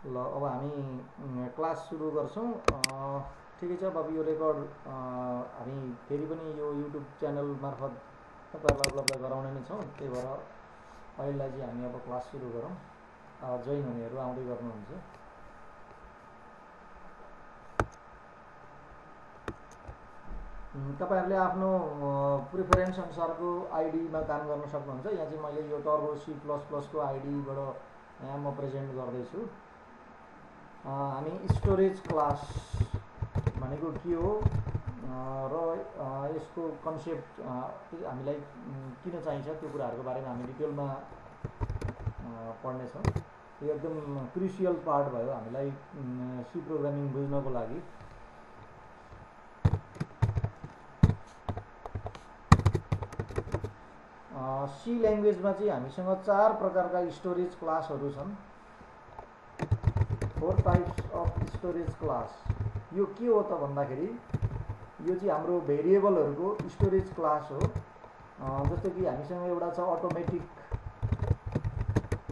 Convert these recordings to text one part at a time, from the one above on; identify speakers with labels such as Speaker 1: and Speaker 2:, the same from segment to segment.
Speaker 1: ल अब हामी क्लास सुरु गर्छौं। ठिकै छ, अब यो रेकर्ड हामी फेरि पनि यो युट्युब च्यानल मार्फत तपाईहरुलाई उपलब्ध गराउने नै छौं। त्यही भएर अहिलेलाई चाहिँ हामी अब क्लास सुरु गरौँ। जोइन हुनेहरू आउँदै गर्नुहुन्छ। तपाईहरुले आफ्नो प्रिफरेन्स अनुसारको आईडीमा काम गर्न सक्नुहुन्छ। यहाँ चाहिँ मैले यो टर्बो C++ को आईडीबाट यहाँ म प्रेजेन्ट गर्दैछु। हामी स्टोरेज क्लास भनेको के हो र यसको कन्सेप्ट हामीलाई किन चाहिन्छ त्यो कुराहरुको बारेमा हामी डिटेलमा पढ्ने छौं। यो एकदम क्रुसियल पार्ट भयो हामीलाई सी प्रोग्रामिङ बुझ्नको लागि। सी ल्याङ्ग्वेजमा चाहिँ हामीसँग 4 प्रकारका स्टोरेज क्लासहरु छन्। 4 टाइप्स अफ स्टोरेज क्लास। यो के हो त भन्दाखेरि यो चाहिँ हाम्रो भेरिएबलहरुको स्टोरेज क्लास हो। जस्तो कि हामीसँग एउटा छ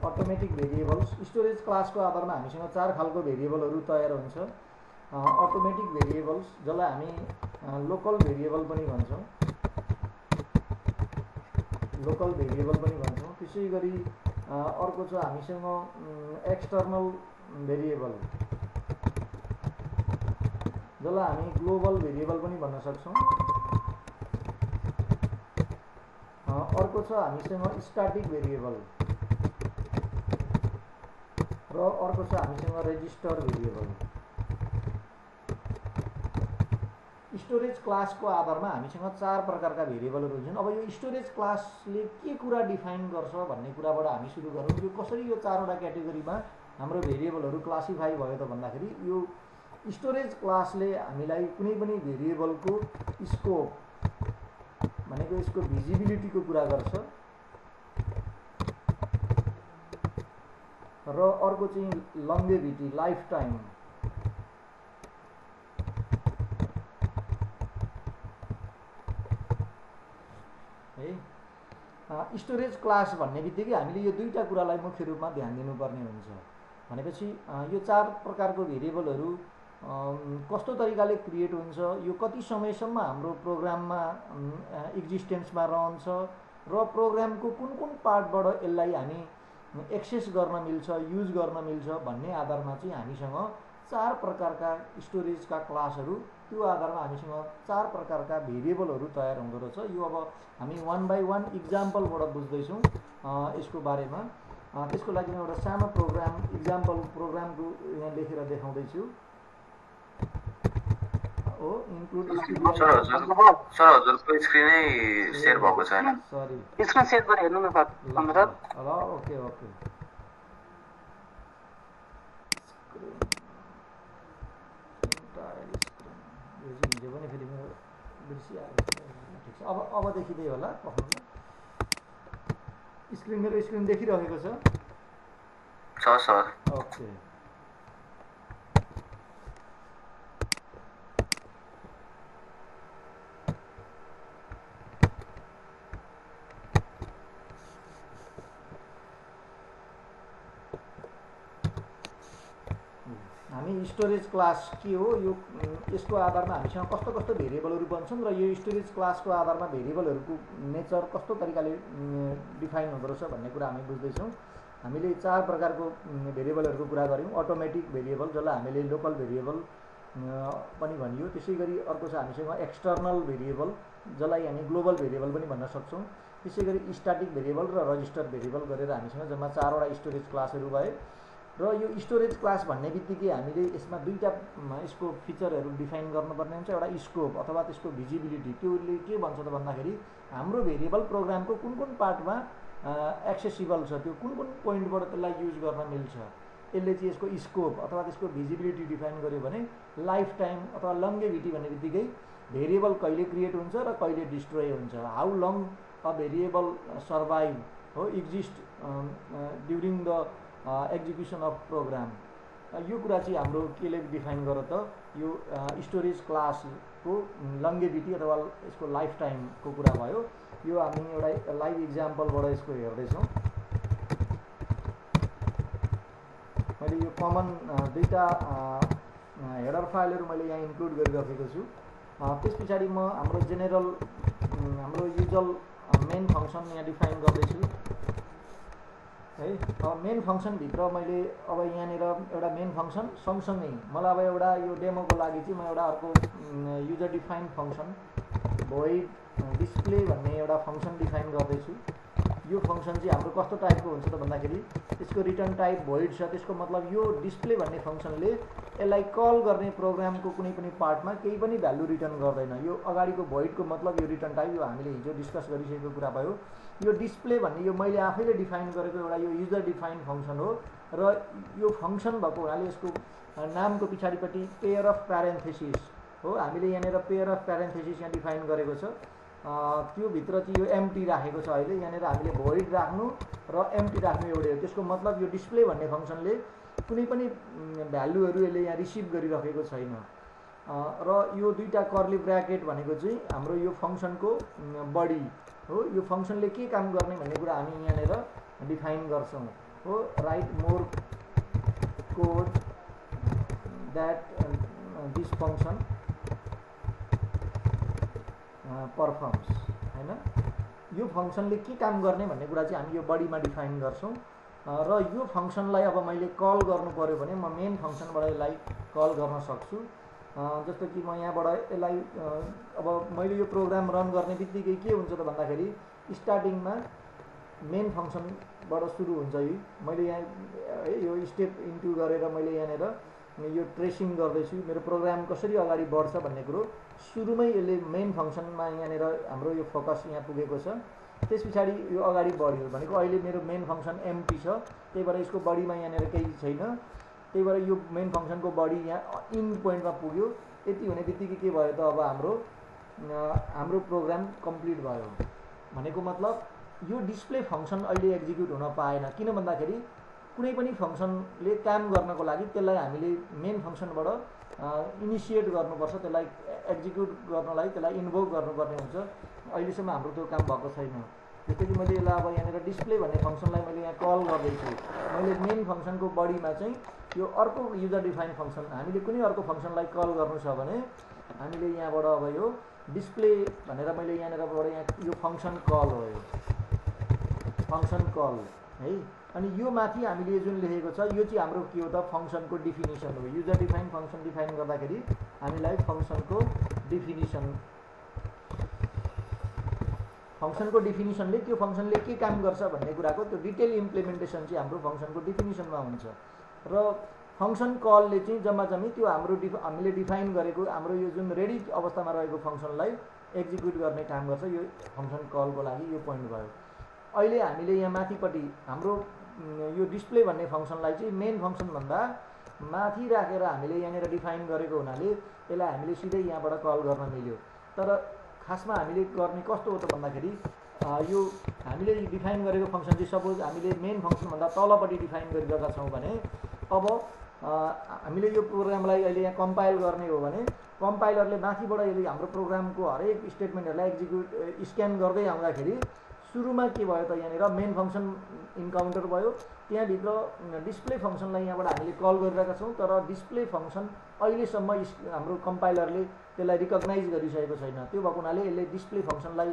Speaker 1: अटोमेटिक भेरिएबल्स। स्टोरेज क्लासको आधारमा हामीसँग 4 खालको भेरिएबलहरु तयार हुन्छ। अटोमेटिक भेरिएबल्स जसलाई हामी लोकल भेरिएबल पनि भन्छौं। त्यसैगरी अर्को छ हामीसँग एक्सटर्नल भेरिएबल जसलाई हामी ग्लोबल भेरिएबल पनि भन्न सक्छौं। अर्को छ हामीसँग स्ट्याटिक भेरिएबल र अर्को छ हामीसँग रेजिस्टर भेरिएबल। स्टोरेज क्लासको आधारमा हामीसँग 4 प्रकारका भेरिएबलहरु हुन्छन्। अब यो स्टोरेज क्लासले के कुरा डिफाइन गर्छ भन्ने कुराबाट हामी सुरु गरौँ। यो कसरी यो 4 वटा क्याटेगोरीमा हाम्रो भेरिएबलहरु क्लासिफाई भयो त भन्दाखेरि यो स्टोरेज क्लासले हामीलाई कुनै पनि भेरिएबलको स्कोप भनेको यसको भिजिबिलिटीको कुरा गर्छ र अर्को चाहिँ लङ्गेभिटी लाइफ टाइम है। स्टोरेज क्लास भन्ने बित्तिकै हामीले यो दुईटा कुरालाई मुख्य रूपमा ध्यान दिनुपर्ने हुन्छ। भनेपछि यो 4 प्रकारको भेरिएबलहरु कस्तो तरिकाले क्रिएट हुन्छ, यो कति समयसम्म हाम्रो प्रोग्राममा एक्जिस्टेन्समा रहन्छ र प्रोग्रामको कुन कुन पार्टबाट यसलाई हामी एक्सेस गर्न मिल्छ, युज गर्न मिल्छ भन्ने आधारमा चाहिँ हामीसँग 4 प्रकारका स्टोरेजका क्लासहरु, त्यो आधारमा हामीसँग 4 प्रकारका भेरिएबलहरु तयार हुँदो रहेछ। यो अब हामी 1 बाइ 1 एक्जाम्पलबाट बुझ्दै छौं यसको बारेमा। त्यसको लागि म एउटा सानो प्रोग्राम प्रोग्रामको यहाँ लेखेर देखाउँदै छु। इन्क्लुड
Speaker 2: सर हजुरको स्क्रिनै शेयर भएको छैन।
Speaker 1: सरी,
Speaker 3: स्क्रिन शेयर गरेर हेर्नु न सर।
Speaker 1: ल ओके ओके। हिजो पनि फेरि मेरो बिर्सिहाल्छु। ठिक छ, अब देखिँदै होला। मेरो स्क्रिन देखिरहेको
Speaker 2: छ सर।
Speaker 1: ओके। हामी स्टोरेज क्लास के हो, यो यसको आधारमा हामीसँग कस्तो कस्तो भेरिएबलहरु बन्छन् र यो स्टोरेज क्लासको आधारमा भेरिएबलहरुको नेचर कस्तो तरिकाले डिफाइन हुँदो रहेछ भन्ने कुरा हामी बुझ्दै छौं। हामीले 4 प्रकारको भेरिएबलहरुको कुरा गर्यौं। अटोमेटिक भेरिएबल जसलाई हामीले लोकल भेरिएबल पनि भनियो। त्यसैगरी अर्को छ हामीसँग एक्सटर्नल भेरिएबल जसलाई हामी ग्लोबल भेरिएबल पनि भन्न सक्छौं। त्यसैगरी स्ट्याटिक भेरिएबल र रजिस्टर भेरिएबल गरेर हामीसँग जम्मा 4 वटा स्टोरेज क्लासहरु भए। र यो स्टोरेज क्लास भन्ने बित्तिकै हामीले यसमा दुईटा यसको फिचरहरु डिफाइन गर्नुपर्ने हुन्छ। एउटा स्कोप अथवा त्यसको भिजिबिलिटी। त्यसले के भन्छ त भन्दाखेरि हाम्रो भेरिएबल प्रोग्रामको कुन कुन पार्टमा एक्सेसिबल छ, त्यो कुन कुन पोइन्टबाट त्यसलाई युज गर्न मिल्छ, यसले चाहिँ यसको स्कोप अथवा त्यसको भिजिबिलिटी डिफाइन गर्यो भने लाइफ टाइम अथवा लङ्गेभिटी भन्ने बित्तिकै भेरिएबल कहिले क्रिएट हुन्छ र कहिले डिस्ट्रोय हुन्छ, how long a variable survive हो exist during the execution of program. यो कुरा चाहिँ हाम्रो केले डिफाइन गर्यो त यो स्टोरेज क्लासको लङ्गेभिटी अथवा यसको लाइफ टाइमको कुरा भयो। यो हामी एउटा लाइभ एक्जाम्पलबाट यसको हेर्दै छौं। मैले पछाडि यो कमन दुईटा हेडर फाइलहरू मैले यहाँ इन्क्लुड गरिराखेको छु। त्यस पछाडि म हाम्रो जेनेरल हाम्रो युजल मेन फङ्सन यहाँ डिफाइन गर्दैछु है। अब मेन फङ्सनभित्र मैले अब यहाँनिर एउटा मेन फङ्सन सँगसँगै मलाई अब एउटा यो डेमोको लागि चाहिँ म एउटा अर्को user define function void display भन्ने एउटा फङ्सन डिफाइन गर्दैछु। यो फङ्सन चाहिँ हाम्रो कस्तो टाइपको हुन्छ त भन्दाखेरि त्यसको रिटर्न टाइप भोइड छ। त्यसको मतलब यो डिस्प्ले भन्ने फङ्सनले यसलाई कल गर्ने प्रोग्रामको कुनै पनि पार्टमा केही पनि भ्यालु रिटर्न गर्दैन। यो अगाडिको भोइडको मतलब यो रिटर्न टाइप, यो हामीले हिजो डिस्कस गरिसकेको कुरा भयो। यो डिस्प्ले भन्ने यो मैले आफैले डिफाइन गरेको एउटा यो युजर डिफाइन फङ्सन हो र यो फङ्सन भएको हुनाले यसको नामको पछाडिपट्टि पेयर अफ प्यारेन्थेसिस हो। हामीले यहाँनिर पेयर अफ प्यारेन्थेसिस यहाँ डिफाइन गरेको छ। त्यो भित्र चाहिँ यो एम्प्टी राखेको छ। अहिले यहाँनिर हामीले भोइड राख्नु र एम्प्टी राख्नु एउटै हो। त्यसको मतलब यो डिस्प्ले भन्ने फङ्सनले कुनै पनि भ्यालुहरू यसले यहाँ रिसिभ गरिराखेको छैन। र यो दुईटा कर्ली ब्र्याकेट भनेको चाहिँ हाम्रो यो फङ्सनको बडी हो। यो फङ्सनले के काम गर्ने भन्ने कुरा हामी यहाँनिर डिफाइन गर्छौँ हो। Right more code that this function performs हैन। यो फङ्सनले के काम गर्ने भन्ने कुरा चाहिँ हामी यो बडीमा डिफाइन गर्छौँ। र यो फङ्सनलाई अब मैले कल गर्नु पर्यो भने म मेन फङ्सनबाट यसलाई कल गर्न सक्छु। जस्तो कि म यहाँबाट यसलाई अब मैले यो प्रोग्राम रन गर्ने बित्तिकै के हुन्छ त भन्दाखेरि स्टार्टिङमा मेन फङ्सनबाट सुरु हुन्छ। यो मैले यहाँ यो स्टेप इन्टु गरेर मैले यहाँनिर यो ट्रेसिङ गर्दैछु मेरो प्रोग्राम कसरी अगाडि बढ्छ भन्ने कुरो सुरुमै यसले मेन फङ्सनमा यहाँनिर हाम्रो यो फोकस यहाँ पुगेको छ। त्यस पछाडि यो अगाडि बढ्यो भनेको अहिले मेरो मेन फङ्सन एम्प्टी छ, त्यही भएर यसको बडीमा यहाँनिर केही छैन। त्यही भएर यो मेन फङ्सनको बडी यहाँ इन पोइन्टमा पुग्यो। यति हुने बित्तिकै के भयो त अब हाम्रो प्रोग्राम कम्प्लिट भयो। भनेको मतलब यो डिस्प्ले फङ्सन अहिले एक्जिक्युट हुन पाएन। किन भन्दाखेरि कुनै पनि फङ्सनले काम गर्नको लागि त्यसलाई हामीले मेन फङ्सनबाट इनिसिएट गर्नुपर्छ, त्यसलाई एक्जिक्युट गर्नलाई त्यसलाई इन्भोक गर्नुपर्ने हुन्छ। अहिलेसम्म हाम्रो त्यो काम भएको छैन। जस्तै कि मैले यसलाई अब यहाँनिर डिस्प्ले भन्ने फङ्सनलाई मैले यहाँ कल गर्दैछु। मैले मेन फङ्सनको बडीमा चाहिँ यो अर्को युजर डिफाइन फङ्सन हामीले कुनै अर्को फङ्सनलाई कल गर्नु छ भने हामीले यहाँबाट अब यो डिस्प्ले भनेर मैले यहाँनिरबाट यहाँ यो फङ्सन कल हो, यो फङ्सन कल है। अनि यो माथि हामीले जुन लेखेको छ यो चाहिँ हाम्रो के हो त फङ्सनको डिफिनिसन हो। युजर डिफाइन फङ्सन डिफाइन गर्दाखेरि हामीलाई फङ्सनको डिफिनिसनले त्यो फङ्सनले के काम गर्छ भन्ने कुराको त्यो डिटेल इम्प्लिमेन्टेसन चाहिँ हाम्रो फङ्सनको डिफिनिसनमा हुन्छ। र फङ्सन कलले चाहिँ जम्माजम्मी त्यो हाम्रो हामीले डिफाइन गरेको हाम्रो यो जुन रेडी अवस्थामा रहेको फङ्सनलाई एक्जिक्युट गर्ने काम गर्छ। यो फङ्सन कलको लागि यो पोइन्ट भयो। अहिले हामीले यहाँ माथिपट्टि हाम्रो यो डिस्प्ले भन्ने फङ्सनलाई चाहिँ मेन फङ्सनभन्दा माथि राखेर हामीले यहाँनिर डिफाइन गरेको हुनाले यसलाई हामीले सिधै यहाँबाट कल गर्न मिल्यो। तर खासमा हामीले गर्ने कस्तो हो त भन्दाखेरि यो हामीले डिफाइन गरेको फङ्सन चाहिँ सपोज हामीले मेन फङ्सनभन्दा तलपट्टि डिफाइन गरिरहेका छौँ भने अब हामीले यो प्रोग्रामलाई अहिले यहाँ कम्पाइल गर्ने हो भने कम्पाइलरले माथिबाट यसले हाम्रो प्रोग्रामको हरेक स्टेटमेन्टहरूलाई स्क्यान गर्दै आउँदाखेरि सुरुमा के भयो त यहाँनिर मेन फङ्सन इन्काउन्टर भयो। त्यहाँभित्र डिस्प्ले फङ्सनलाई यहाँबाट हामीले कल गरिरहेका छौँ, तर डिस्प्ले फङ्सन अहिलेसम्म हाम्रो कम्पाइलरले त्यसलाई रिकग्नाइज गरिसकेको छैन। त्यो भएको हुनाले यसले डिस्प्ले फङ्सनलाई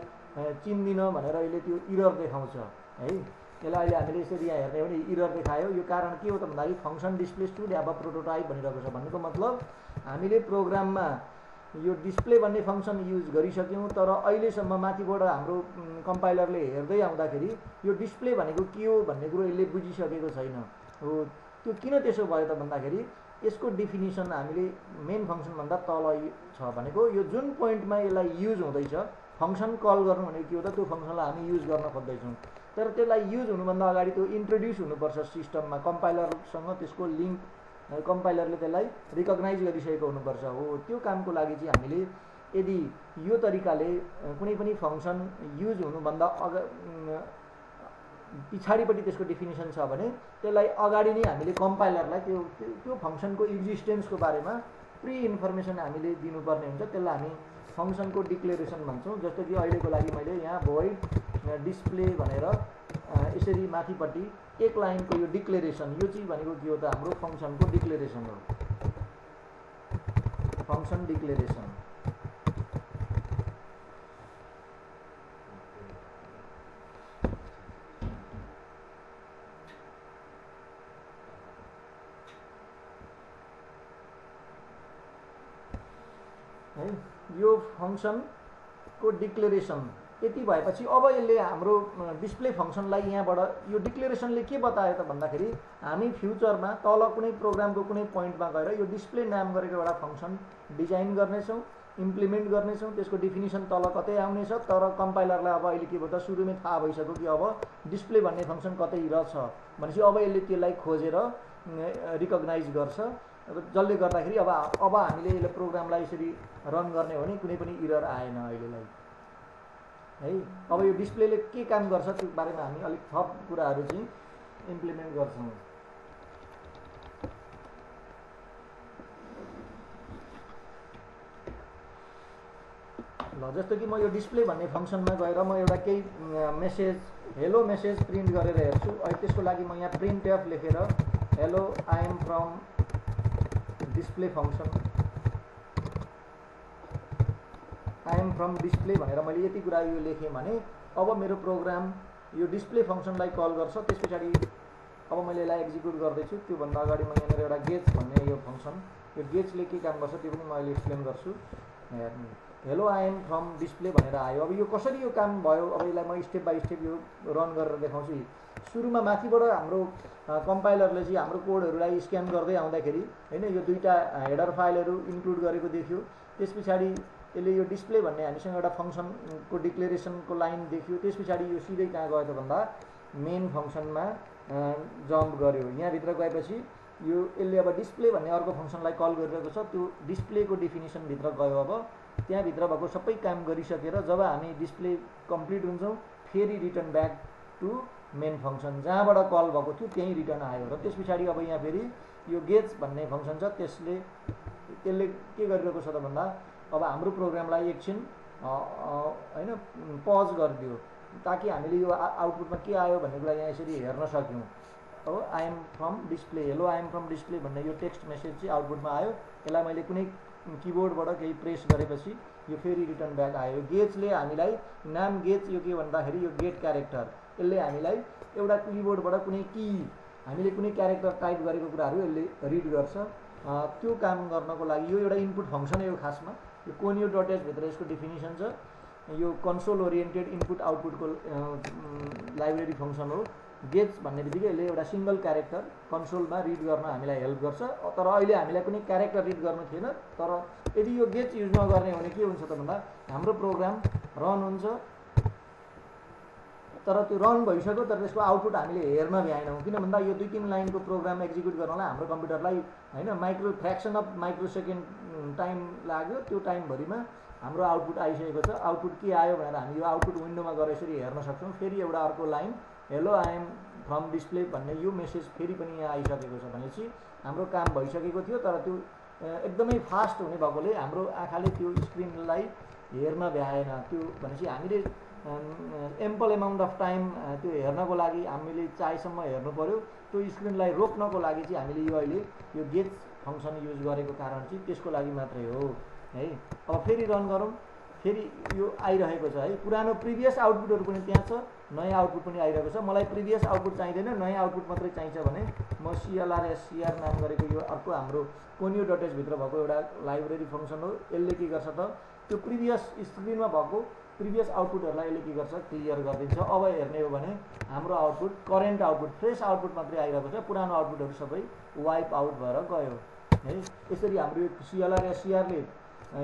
Speaker 1: चिन्दिन भनेर यसले त्यो इरर देखाउँछ है। यसलाई अहिले हामीले यसरी यहाँ हेर्ने हो भने इरर देखायो। यो कारण के हो त भन्दाखेरि function displace to lab prototype भनिरहेको छ। भन्नुको मतलब हामीले प्रोग्राममा यो डिस्प्ले भन्ने फङ्सन युज गरिसक्यौँ, तर अहिलेसम्म माथिबाट हाम्रो कम्पाइलरले हेर्दै आउँदाखेरि यो डिस्प्ले भनेको के हो भन्ने कुरो यसले बुझिसकेको छैन हो। त्यो किन त्यसो भयो त भन्दाखेरि यसको डिफिनिसन हामीले मेन फङ्सनभन्दा तल छ। भनेको यो जुन पोइन्टमा यसलाई युज हुँदैछ फङ्सन कल गर्नु भनेको के हो त त्यो फङ्सनलाई हामी युज गर्न खोज्दैछौँ, तर त्यसलाई युज हुनुभन्दा अगाडि त्यो इन्ट्रोड्युस हुनुपर्छ सिस्टममा। कम्पाइलरसँग त्यसको लिङ्क कम्पाइलरले त्यसलाई रिकग्नाइज गरिसकेको हुनुपर्छ हो। त्यो कामको लागि चाहिँ हामीले यदि यो तरिकाले कुनै पनि फङ्सन युज हुनुभन्दा पछाडिपट्टि त्यसको डिफिनिसन छ भने त्यसलाई अगाडि नै हामीले कम्पाइलरलाई त्यो फङ्सनको एक्जिस्टेन्सको बारेमा प्री इन्फर्मेसन हामीले दिनुपर्ने हुन्छ। त्यसलाई हामी फङ्सनको डिक्लेरेसन भन्छौँ। जस्तो कि अहिलेको लागि मैले यहाँ void डिस्प्ले भनेर यसरी माथिपट्टि एक लाइनको यो डिक्लेरेसन, यो चाहिँ भनेको के हो त हाम्रो फङ्सनको डिक्लेरेसन हो, फङ्सन डिक्लेरेसन। है यो फङ्सनको डिक्लेरेसन यति भएपछि अब यसले हाम्रो डिस्प्ले फङ्सनलाई यहाँबाट यो डिक्लेरेसनले के बतायो त भन्दाखेरि हामी फ्युचरमा तल कुनै प्रोग्रामको कुनै पोइन्टमा गएर यो डिस्प्ले नाम गरेको एउटा फङ्सन डिजाइन गर्नेछौँ, इम्प्लिमेन्ट गर्नेछौँ। त्यसको डिफिनिसन तल कतै आउनेछ, तर कम्पाइलरलाई अब अहिले के भयो त सुरुमै थाहा भइसक्यो कि अब डिस्प्ले भन्ने फङ्सन कतै रहेछ भनेपछि अब यसले त्यसलाई खोजेर रिकग्नाइज गर्छ। जसले गर्दाखेरि अब हामीले यसले प्रोग्रामलाई यसरी रन गर्ने हो भने कुनै पनि इरर आएन अहिलेलाई है। अब यो डिस्प्लेले के काम गर्छ त्यो बारेमा हामी अलिक थप कुराहरू चाहिँ इम्प्लिमेन्ट गर्छौँ। ल जस्तो कि म यो डिस्प्ले भन्ने फङ्सनमा गएर म एउटा केही मेसेज हेलो मेसेज प्रिन्ट गरेर हेर्छु। अहिले त्यसको लागि म यहाँ प्रिन्टएफ लेखेर hello I am from display function, I am from display भनेर मैले यति कुरा यो लेखेँ भने अब मेरो प्रोग्राम यो डिस्प्ले फङ्सनलाई कल गर्छ। त्यस पछाडि अब मैले यसलाई एक्जिक्युट गर्दैछु। त्योभन्दा अगाडि म यहाँनिर एउटा गेट्स भन्ने यो फङ्सन, यो गेट्सले के काम गर्छ त्यो पनि म अहिले एक्सप्लेन गर्छु। Hello I am from display भनेर आयो। अब यो कसरी यो काम भयो अब यसलाई म स्टेप बाई स्टेप यो रन गरेर देखाउँछु। सुरुमा माथिबाट हाम्रो कम्पाइलरले चाहिँ हाम्रो कोडहरूलाई स्क्यान गर्दै आउँदाखेरि होइन यो दुईवटा हेडर फाइलहरू इन्क्लुड गरेको देख्यो। त्यस पछाडि यसले यो डिस्प्ले भन्ने हामीसँग एउटा फङ्सनको डिक्लेरेसनको लाइन देख्यो। त्यस पछाडि यो सिधै कहाँ गयो त भन्दा मेन फङ्सनमा जम्प गर्यो। यहाँभित्र गएपछि यो यसले अब डिस्प्ले भन्ने अर्को फङ्सनलाई कल गरिरहेको छ, त्यो डिस्प्लेको डिफिनिसनभित्र गयो। अब त्यहाँभित्र भएको सबै काम गरिसकेर जब हामी डिस्प्ले कम्प्लिट हुन्छौँ फेरि return back to main function, जहाँबाट कल भएको थियो त्यहीँ रिटर्न आयो। र त्यस पछाडि अब यहाँ फेरि यो गेट्स भन्ने फङ्सन छ, त्यसले के गरिरहेको छ त भन्दा अब हाम्रो प्रोग्रामलाई एकछिन होइन पज गरिदियो ताकि हामीले यो आउटपुटमा के आयो भन्ने कुरा यहाँ यसरी हेर्न सक्यौँ। अब I am from display, hello I am from display भन्ने यो टेक्स्ट मेसेज चाहिँ आउटपुटमा आयो। यसलाई मैले कुनै किबोर्डबाट केही प्रेस गरेपछि यो फेरि रिटर्न ब्याक आयो। गेट्सले हामीलाई नाम गेट्स यो के भन्दाखेरि यो गेट क्यारेक्टर, यसले हामीलाई एउटा किबोर्डबाट कुनै की हामीले कुनै क्यारेक्टर टाइप गरेको कुराहरू यसले रिड गर्छ। त्यो काम गर्नको लागि यो एउटा इनपुट फङ्सन हो खासमा। यो कोनियो डट एच भित्र यसको डिफिनिसन छ। यो कन्सोल ओरिएन्टेड इनपुट आउटपुटको लाइब्रेरी फङ्सन हो। गेट्स भन्ने बित्तिकै यसले एउटा सिङ्गल क्यारेक्टर कन्सोलमा रिड गर्न हामीलाई हेल्प गर्छ। तर अहिले हामीलाई कुनै क्यारेक्टर रिड गर्नु थिएन। तर यदि यो गेट्स युज नगर्ने हो भने के हुन्छ त भन्दा हाम्रो प्रोग्राम रन हुन्छ तर त्यो रन भइसक्यो तर त्यसको आउटपुट हामीले हेर्न भ्याएनौँ। किन भन्दा यो 2-3 लाइनको प्रोग्राम एक्जिक्युट गर्नलाई हाम्रो कम्प्युटरलाई होइन fraction of micro second time लाग्यो। त्यो टाइमभरिमा हाम्रो आउटपुट आइसकेको छ। आउटपुट के आयो भनेर हामी यो आउटपुट विन्डोमा गएर यसरी हेर्न सक्छौँ। फेरि एउटा अर्को line hello I am from display भन्ने यो मेसेज फेरि पनि यहाँ आइसकेको छ भनेपछि हाम्रो काम भइसकेको थियो। तर त्यो एकदमै फास्ट हुने भएकोले हाम्रो आँखाले त्यो स्क्रिनलाई हेर्न भ्याएन। त्यो भनेपछि हामीले एम्पल एमाउन्ट अफ टाइम त्यो हेर्नको लागि हामीले चाहेसम्म हेर्नु पर्यो। त्यो स्क्रिनलाई रोक्नको लागि चाहिँ हामीले यो अहिले यो गेट्स फङ्सन युज गरेको कारण चाहिँ त्यसको लागि मात्रै हो है। अब फेरि रन गरौँ। फेरि यो आइरहेको छ है। पुरानो प्रिभियस आउटपुटहरू पनि त्यहाँ छ, नयाँ आउटपुट पनि आइरहेको छ। मलाई प्रिभियस आउटपुट चाहिँदैन, नयाँ आउटपुट मात्रै चाहिन्छ भने म CLRSCR नाम गरेको यो अर्को हाम्रो कोनियो डट एच भित्र भएको एउटा लाइब्रेरी फङ्सन हो। यसले के गर्छ त त्यो प्रिभियस स्क्रिनमा भएको प्रिभियस आउटपुटहरूलाई यसले के गर्छ क्लियर गरिदिन्छ। अब हेर्ने हो भने हाम्रो output current output fresh output मात्रै आइरहेको छ। पुरानो आउटपुटहरू सबै वाइप आउट भएर गयो है। यसरी हाम्रो CLRSCRले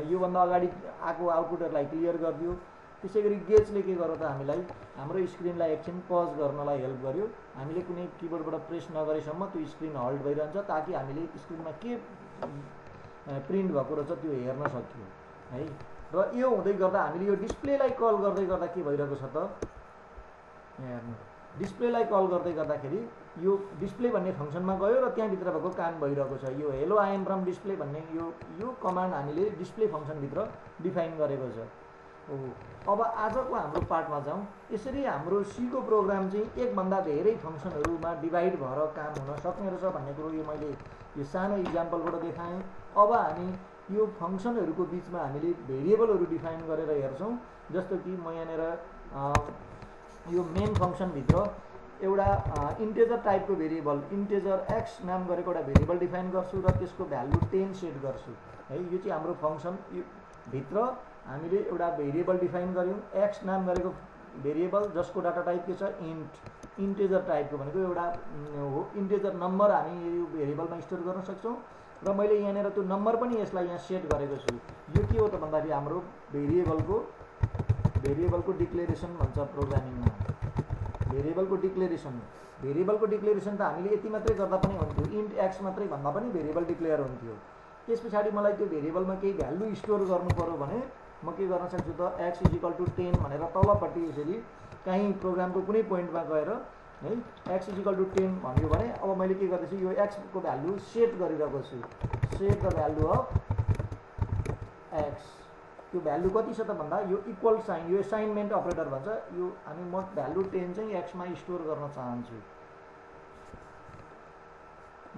Speaker 1: योभन्दा अगाडि आएको आउटपुटहरूलाई क्लियर गरिदियो। त्यसै गरी गेट्सले के गर्यो त हामीलाई हाम्रो स्क्रिनलाई एकछिन पज गर्नलाई हेल्प गर्यो। हामीले कुनै किबोर्डबाट प्रेस नगरेसम्म त्यो स्क्रिन हल्ड भइरहन्छ ताकि हामीले स्क्रिनमा के प्रिन्ट भएको रहेछ त्यो हेर्न सक्यो है। र यो हुँदै गर्दा हामीले यो डिस्प्लेलाई कल गर्दै गर्दा के भइरहेको छ त हेर्नु डिस्प्लेलाई कल गर्दै गर्दाखेरि यो डिस्प्ले भन्ने फङ्सनमा गयो र त्यहाँभित्र भएको काम भइरहेको छ। यो hello I am from display भन्ने यो कमान्ड हामीले डिस्प्ले फङ्सनभित्र डिफाइन गरेको छ। अब आजको हाम्रो पार्टमा जाउँ। यसरी हाम्रो सीको प्रोग्राम चाहिँ एकभन्दा धेरै फङ्सनहरूमा डिभाइड भएर काम हुन सक्ने रहेछ भन्ने कुरो यो मैले यो सानो इक्जाम्पलबाट देखाएँ। अब हामी यो फङ्सनहरूको बिचमा हामीले भेरिएबलहरू डिफाइन गरेर हेर्छौँ। जस्तो कि म यहाँनिर यो मेन फङ्सनभित्र एउटा इन्टेजर टाइपको भेरिएबल इन्टेजर एक्स नाम गरेको एउटा भेरिएबल डिफाइन गर्छु र त्यसको भ्यालु 10 सेट गर्छु है। यो चाहिँ हाम्रो फङ्सन भित्र हामीले एउटा भेरिएबल डिफाइन गऱ्यौँ। एक्स नाम गरेको भेरिएबल जसको डाटा टाइप के छ इन्टेजर टाइपको भनेको एउटा हो इन्टेजर नम्बर हामी यो भेरिएबलमा स्टोर गर्न सक्छौँ र मैले यहाँनिर त्यो नम्बर पनि यसलाई यहाँ सेट गरेको छु। यो के हो त भन्दाखेरि हाम्रो भेरिएबलको डिक्लेरेसन भन्छ प्रोग्रामिङमा। भेरिएबलको डिक्लेरेसन त हामीले यति मात्रै गर्दा पनि हुन्थ्यो, इन्ट एक्स मात्रै भन्दा पनि भेरिएबल डिक्लेयर हुन्थ्यो। त्यस पछाडि मलाई त्यो भेरिएबलमा केही भ्यालु स्टोर गर्नु पर्यो भने म के गर्न सक्छु त एक्स = 10 भनेर तलपट्टि यसरी काहीँ प्रोग्रामको कुनै पोइन्टमा गएर है एक्स = 10 भन्यो भने अब मैले के गर्दैछु यो एक्सको भ्यालु सेट गरिरहेको छु। Set the value of x. त्यो भ्यालु कति छ त भन्दा यो इक्वल साइन यो असाइनमेन्ट अपरेटर भन्छ। यो म भ्यालु 10 चाहिँ एक्समा स्टोर गर्न चाहन्छु।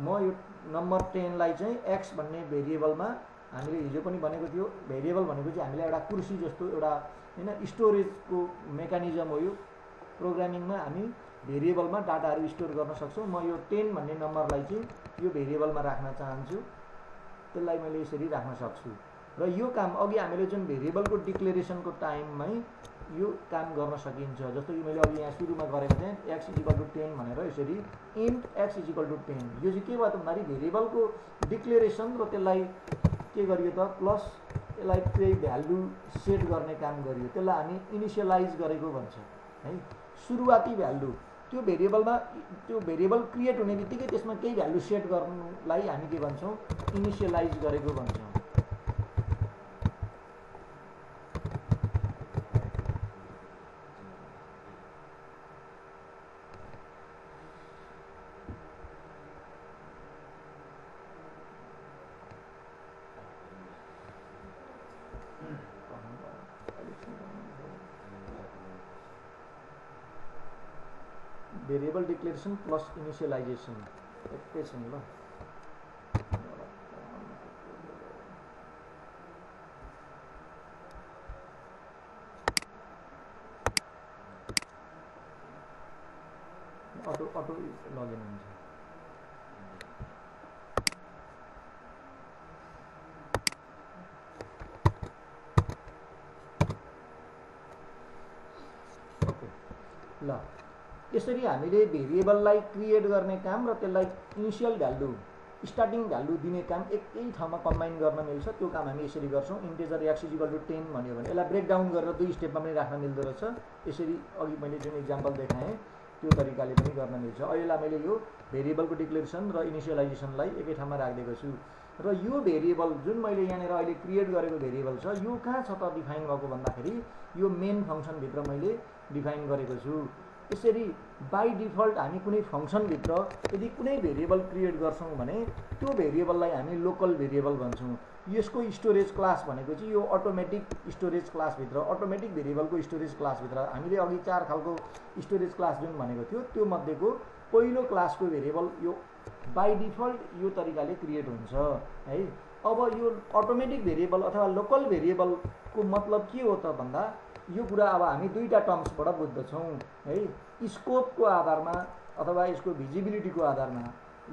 Speaker 1: म यो नम्बर 10 लाई चाहिँ एक्स भन्ने भेरिएबलमा हामीले हिजो पनि भनेको थियो भेरिएबल भनेको चाहिँ हामीले एउटा कुर्सी जस्तो एउटा हैन स्टोरेजको मेकानिजम हो। यो प्रोग्रामिङमा हामी भेरिएबलमा डाटाहरू स्टोर गर्न सक्छौँ। म यो 10 भन्ने नम्बरलाई चाहिँ यो भेरिएबलमा राख्न चाहन्छु। त्यसलाई मैले यसरी राख्न सक्छु र यो काम अघि हामीले जुन भेरिएबलको डिक्लेरेसनको टाइममै यो काम गर्न सकिन्छ। जस्तो कि मैले अघि यहाँ सुरुमा गरेको थिएँ एक्स = 10 भनेर यसरी इन्ट एक्स = 10 यो चाहिँ के भयो त भन्दाखेरि भेरिएबलको डिक्लेरेसन र त्यसलाई के गरियो त प्लस यसलाई केही भ्यालु सेट गर्ने काम गरियो। त्यसलाई हामी इनिसियलाइज गरेको भन्छ है। सुरुवाती भ्यालु त्यो भेरिएबलमा त्यो भेरिएबल क्रिएट हुने बित्तिकै त्यसमा केही भ्यालु सेट गर्नुलाई हामी के भन्छौँ इनिसियलाइज गरेको भन्छौँ। भेरिएबल डिक्लेरेसन प्लस इनिसियलाइजेसन एकैछिन ल। अटो लगइन हुन्छ। ओके ल यसरी हामीले भेरिएबललाई क्रिएट गर्ने काम र त्यसलाई इनिसियल भ्यालु स्टार्टिङ भ्यालु दिने काम एकै ठाउँमा कम्बाइन गर्न मिल्छ। त्यो काम हामी यसरी गर्छौँ। इन्टेजर एक्स = 10 भन्यो भने यसलाई ब्रेकडाउन गरेर 2 स्टेपमा पनि राख्न मिल्दो रहेछ। यसरी अघि मैले जुन इक्जाम्पल देखाएँ त्यो तरिकाले पनि गर्न मिल्छ। अहिलेलाई मैले यो भेरिएबलको डिक्लेरेसन र इनिसियलाइजेसनलाई एकै ठाउँमा राखिदिएको छु र यो भेरिएबल जुन मैले यहाँनिर अहिले क्रिएट गरेको भेरिएबल छ यो कहाँ छ त डिफाइन भएको भन्दाखेरि यो मेन फङ्सनभित्र मैले डिफाइन गरेको छु। यसरी बाई डिफल्ट हामी कुनै फङ्सनभित्र यदि कुनै भेरिएबल क्रिएट गर्छौँ भने त्यो भेरिएबललाई हामी लोकल भेरिएबल भन्छौँ। यसको स्टोरेज क्लास भनेको चाहिँ यो अटोमेटिक स्टोरेज क्लासभित्र अटोमेटिक भेरिएबलको स्टोरेज क्लासभित्र हामीले अघि 4 खालको स्टोरेज क्लास जुन भनेको थियो त्यो मध्येको पहिलो क्लासको भेरिएबल यो बाई डिफल्ट यो तरिकाले क्रिएट हुन्छ है। अब यो अटोमेटिक भेरिएबल अथवा लोकल भेरिएबलको मतलब के हो त भन्दा यो कुरा अब हामी दुईटा टर्म्सबाट बुझ्दछौँ है। स्कोपको आधारमा अथवा यसको भिजिबिलिटीको आधारमा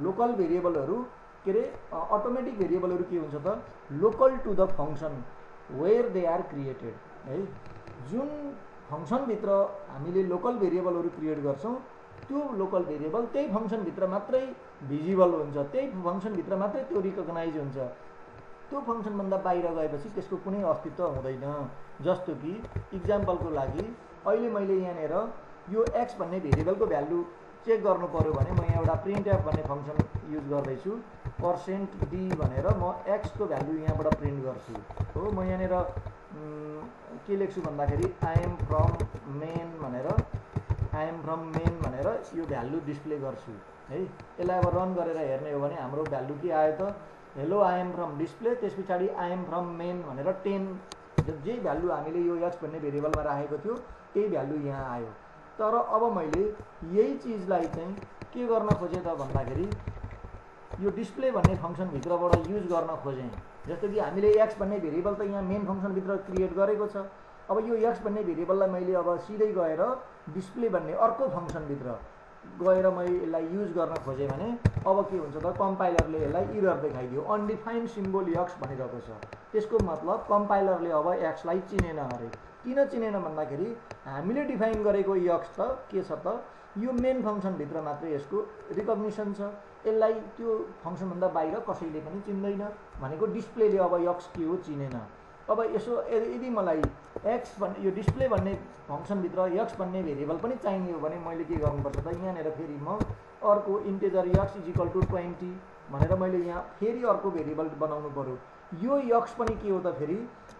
Speaker 1: लोकल भेरिएबलहरू के अरे अटोमेटिक भेरिएबलहरू के हुन्छ त local to the function where they are created है। जुन फङ्सनभित्र हामीले लोकल भेरिएबलहरू क्रिएट गर्छौँ त्यो लोकल भेरिएबल त्यही फङ्सनभित्र मात्रै भिजिबल हुन्छ, त्यही फङ्सनभित्र मात्रै त्यो रिकगनाइज हुन्छ। त्यो फङ्सनभन्दा बाहिर गएपछि त्यसको कुनै अस्तित्व हुँदैन। जस्तो कि इक्जाम्पलको लागि अहिले मैले यहाँनिर यो एक्स भन्ने भेरिएबलको भ्यालु चेक गर्नु पर्यो भने म यहाँ एउटा प्रिन्टएफ भन्ने फङ्सन युज गर्दैछु। %d भनेर म एक्सको भ्यालु यहाँबाट प्रिन्ट गर्छु हो। म यहाँनिर के लेख्छु भन्दाखेरि आई एम फ्रम मेन भनेर आई एम फ्रम मेन भनेर यो भ्यालु डिस्प्ले गर्छु है। यसलाई अब रन गरेर हेर्ने हो भने हाम्रो भ्यालु के आयो त, hello I am from display, त्यस पछाडि आई एम फ्रम मेन भनेर 10 जे भ्यालु हामीले यो एक्स भन्ने भेरिएबलमा राखेको थियो त्यही भ्यालु यहाँ आयो। तर अब मैले यही चिजलाई चाहिँ के गर्न खोजेँ त भन्दाखेरि यो डिस्प्ले भन्ने फङ्सनभित्रबाट युज गर्न खोजेँ। जस्तो कि हामीले एक्स भन्ने भेरिएबल त यहाँ मेन फङ्सनभित्र क्रिएट गरेको छ। अब यो एक्स भन्ने भेरिएबललाई मैले अब सिधै गएर डिस्प्ले भन्ने अर्को फङ्सनभित्र गएर मैले यसलाई युज गर्न खोजेँ भने अब के हुन्छ त, कम्पाइलरले यसलाई इरर देखाइदियो, अनडिफाइन्ड सिम्बल एक्स भनिरहेको छ। त्यसको मतलब कम्पाइलरले अब एक्सलाई चिनेन अरे। किन चिनेन भन्दाखेरि हामीले डिफाइन गरेको एक्स त के छ त, यो मेन फङ्सनभित्र मात्रै यसको रिकग्निसन छ, यसलाई त्यो फङ्सनभन्दा बाहिर कसैले पनि चिन्दैन भनेको डिस्प्लेले अब एक्स के हो चिनेन। अब यसो यदि मलाई एक्स भन्ने यो डिस्प्ले भन्ने फङ्सनभित्र एक्स भन्ने भेरिएबल पनि चाहिने हो भने मैले के गर्नुपर्छ त, यहाँनिर फेरि म अर्को integer X is equal to 20 भनेर मैले यहाँ फेरि अर्को भेरिएबल बनाउनु पऱ्यो। यो एक्स पनि के हो त, फेरि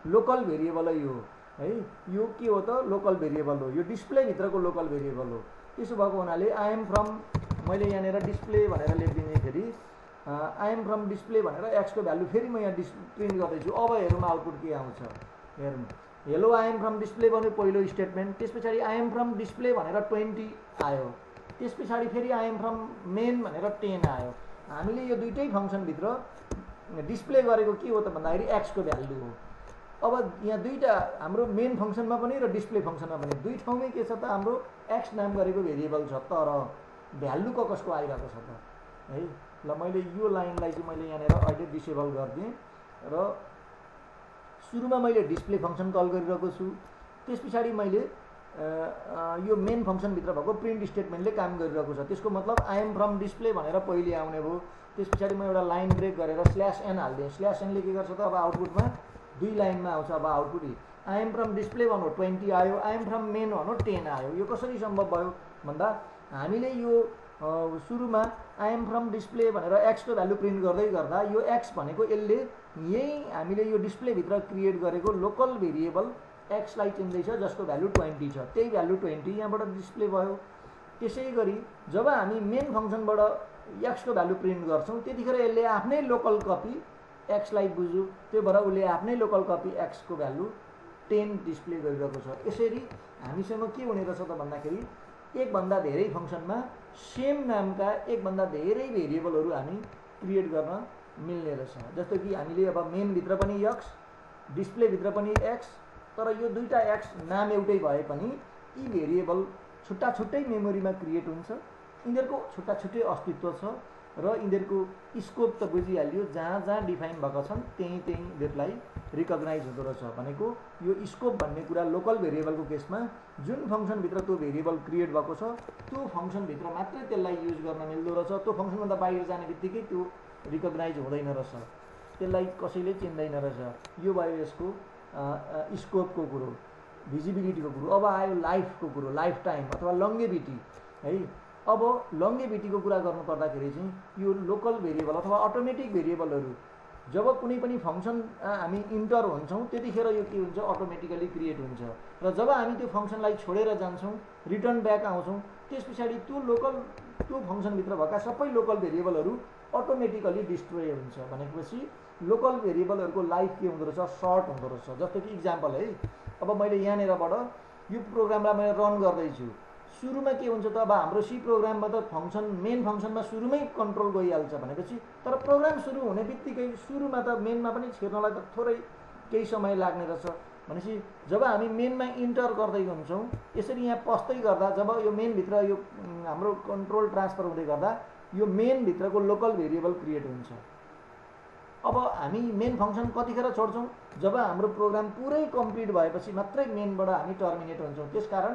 Speaker 1: लोकल भेरिएबलै हो है। यो के हो त, लोकल भेरिएबल हो, यो डिस्प्लेभित्रको लोकल भेरिएबल हो। त्यसो भएको हुनाले आई एम फ्रम, मैले यहाँनिर डिस्प्ले भनेर लेखिदिने, फेरि आई एम फ्रम डिस्प्ले भनेर एक्सको भ्यालु फेरि म यहाँ प्रिन्ट गर्दैछु। अब हेरौँ आउटपुट के आउँछ, हेरौँ। Hello I am from display भन्यो पहिलो स्टेटमेन्ट, त्यस पछाडि आई एम फ्रम डिस्प्ले भनेर 20 आयो, त्यस पछाडि फेरि आई एम फ्रम मेन भनेर 10 आयो। हामीले यो दुइटै फङ्सनभित्र डिस्प्ले गरेको के हो त भन्दाखेरि एक्सको भ्यालु हो। अब यहाँ दुईवटा हाम्रो मेन फङ्सनमा पनि र डिस्प्ले फङ्सनमा पनि दुई ठाउँमै के छ त, हाम्रो एक्स नाम गरेको भेरिएबल छ, तर भ्यालु कसको आइरहेको छ त है। ल मैले यो लाइनलाई चाहिँ मैले यहाँनिर अहिले डिसेबल गरिदिएँ र सुरुमा मैले डिस्प्ले फङ्सन कल गरिरहेको छु, त्यस पछाडि मैले यो मेन फङ्सनभित्र भएको प्रिन्ट स्टेटमेन्टले काम गरिरहेको छ। त्यसको मतलब आई एम फ्रम डिस्प्ले भनेर पहिले आउने भयो, त्यस पछाडि म एउटा लाइन ब्रेक गरेर /n हालिदिएँ। /nले के गर्छ त, अब आउटपुटमा दुई लाइनमा आउँछ। अब output I am from display भन्नु 20 आयो, आई एम फ्रम मेन भन्नु 10 आयो। यो कसरी सम्भव भयो भन्दा हामीले यो सुरुमा आई एम फ्रम डिस्प्ले भनेर एक्सको भ्यालु प्रिन्ट गर्दै गर्दा यो एक्स भनेको यसले यही हामीले यो डिस्प्लेभित्र क्रिएट गरेको लोकल भेरिएबल एक्सलाई चिन्दैछ जसको भ्यालु 20 छ, त्यही भ्यालु 20 यहाँबाट डिस्प्ले भयो। त्यसै गरी जब हामी मेन फङ्सनबाट एक्सको भ्यालु प्रिन्ट गर्छौँ त्यतिखेर यसले आफ्नै लोकल कपी एक्सलाई बुझ्यो, त्यो भएर उसले आफ्नै लोकल कपी एक्सको भ्यालु 10 डिस्प्ले गरिरहेको छ। यसरी हामीसँग के हुने रहेछ त भन्दाखेरि एकभन्दा धेरै फङ्सनमा सेम नामका एकभन्दा धेरै भेरिएबलहरू हामी क्रिएट गर्न मिल्ने रहेछ। जस्तो कि हामीले अब मेनभित्र पनि एक्स, डिस्प्लेभित्र पनि एक्स, तर यो दुईवटा एक्स नाम एउटै भए पनि यी भेरिएबल छुट्टा छुट्टै मेमोरीमा क्रिएट हुन्छ, यिनीहरूको छुट्टा छुट्टै अस्तित्व छ र यिनीहरूको स्कोप त बुझिहाल्यो, जहाँ जहाँ डिफाइन भएका छन् त्यहीँ यिनीहरूलाई रिकग्नाइज हुँदो रहेछ। भनेको यो स्कोप भन्ने कुरा लोकल भेरिएबलको केसमा जुन फङ्सनभित्र त्यो भेरिएबल क्रिएट भएको छ त्यो फङ्सनभित्र मात्रै त्यसलाई युज गर्न मिल्दो रहेछ। त्यो फङ्सनभन्दा बाहिर जाने बित्तिकै त्यो रिकग्नाइज हुँदैन रहेछ, त्यसलाई कसैले चिन्दैन रहेछ। यो भयो यसको स्कोपको कुरो, भिजिबिलिटीको कुरो। अब आयो लाइफको कुरो, लाइफ टाइम अथवा लङ्गेभिटी है। अब लङ्गेभिटीको कुरा गर्नु पर्दाखेरि चाहिँ यो लोकल भेरिएबल अथवा अटोमेटिक भेरिएबलहरू जब कुनै पनि फङ्सन हामी इन्टर हुन्छौँ त्यतिखेर यो के हुन्छ, अटोमेटिकली क्रिएट हुन्छ र जब हामी त्यो फङ्सनलाई छोडेर जान्छौँ, रिटर्न ब्याक आउँछौँ, त्यस पछाडि त्यो फङ्सनभित्र भएका सबै लोकल भेरिएबलहरू अटोमेटिकली डिस्ट्रोय हुन्छ। भनेपछि लोकल भेरिएबलहरूको लाइफ के हुँदो रहेछ, सर्ट हुँदो रहेछ। जस्तो कि इक्जाम्पल है, अब मैले यहाँनिरबाट यो प्रोग्रामलाई मैले रन गर्दैछु, सुरुमा के हुन्छ त, अब हाम्रो सी प्रोग्राममा त फङ्सन मेन फङ्सनमा सुरुमै कन्ट्रोल गइहाल्छ भनेपछि, तर प्रोग्राम सुरु हुने बित्तिकै सुरुमा त मेनमा पनि छिर्नलाई त थोरै केही समय लाग्ने रहेछ। भनेपछि जब हामी मेनमा इन्टर गर्दै हुन्छौँ यसरी यहाँ पस्दै गर्दा जब यो मेनभित्र यो हाम्रो कन्ट्रोल ट्रान्सफर हुँदै गर्दा यो मेनभित्रको लोकल भेरिएबल क्रिएट हुन्छ। अब हामी मेन फङ्सन कतिखेर छोड्छौँ, जब हाम्रो प्रोग्राम पुरै कम्प्लिट भएपछि मात्रै मेनबाट हामी टर्मिनेट हुन्छौँ। त्यसकारण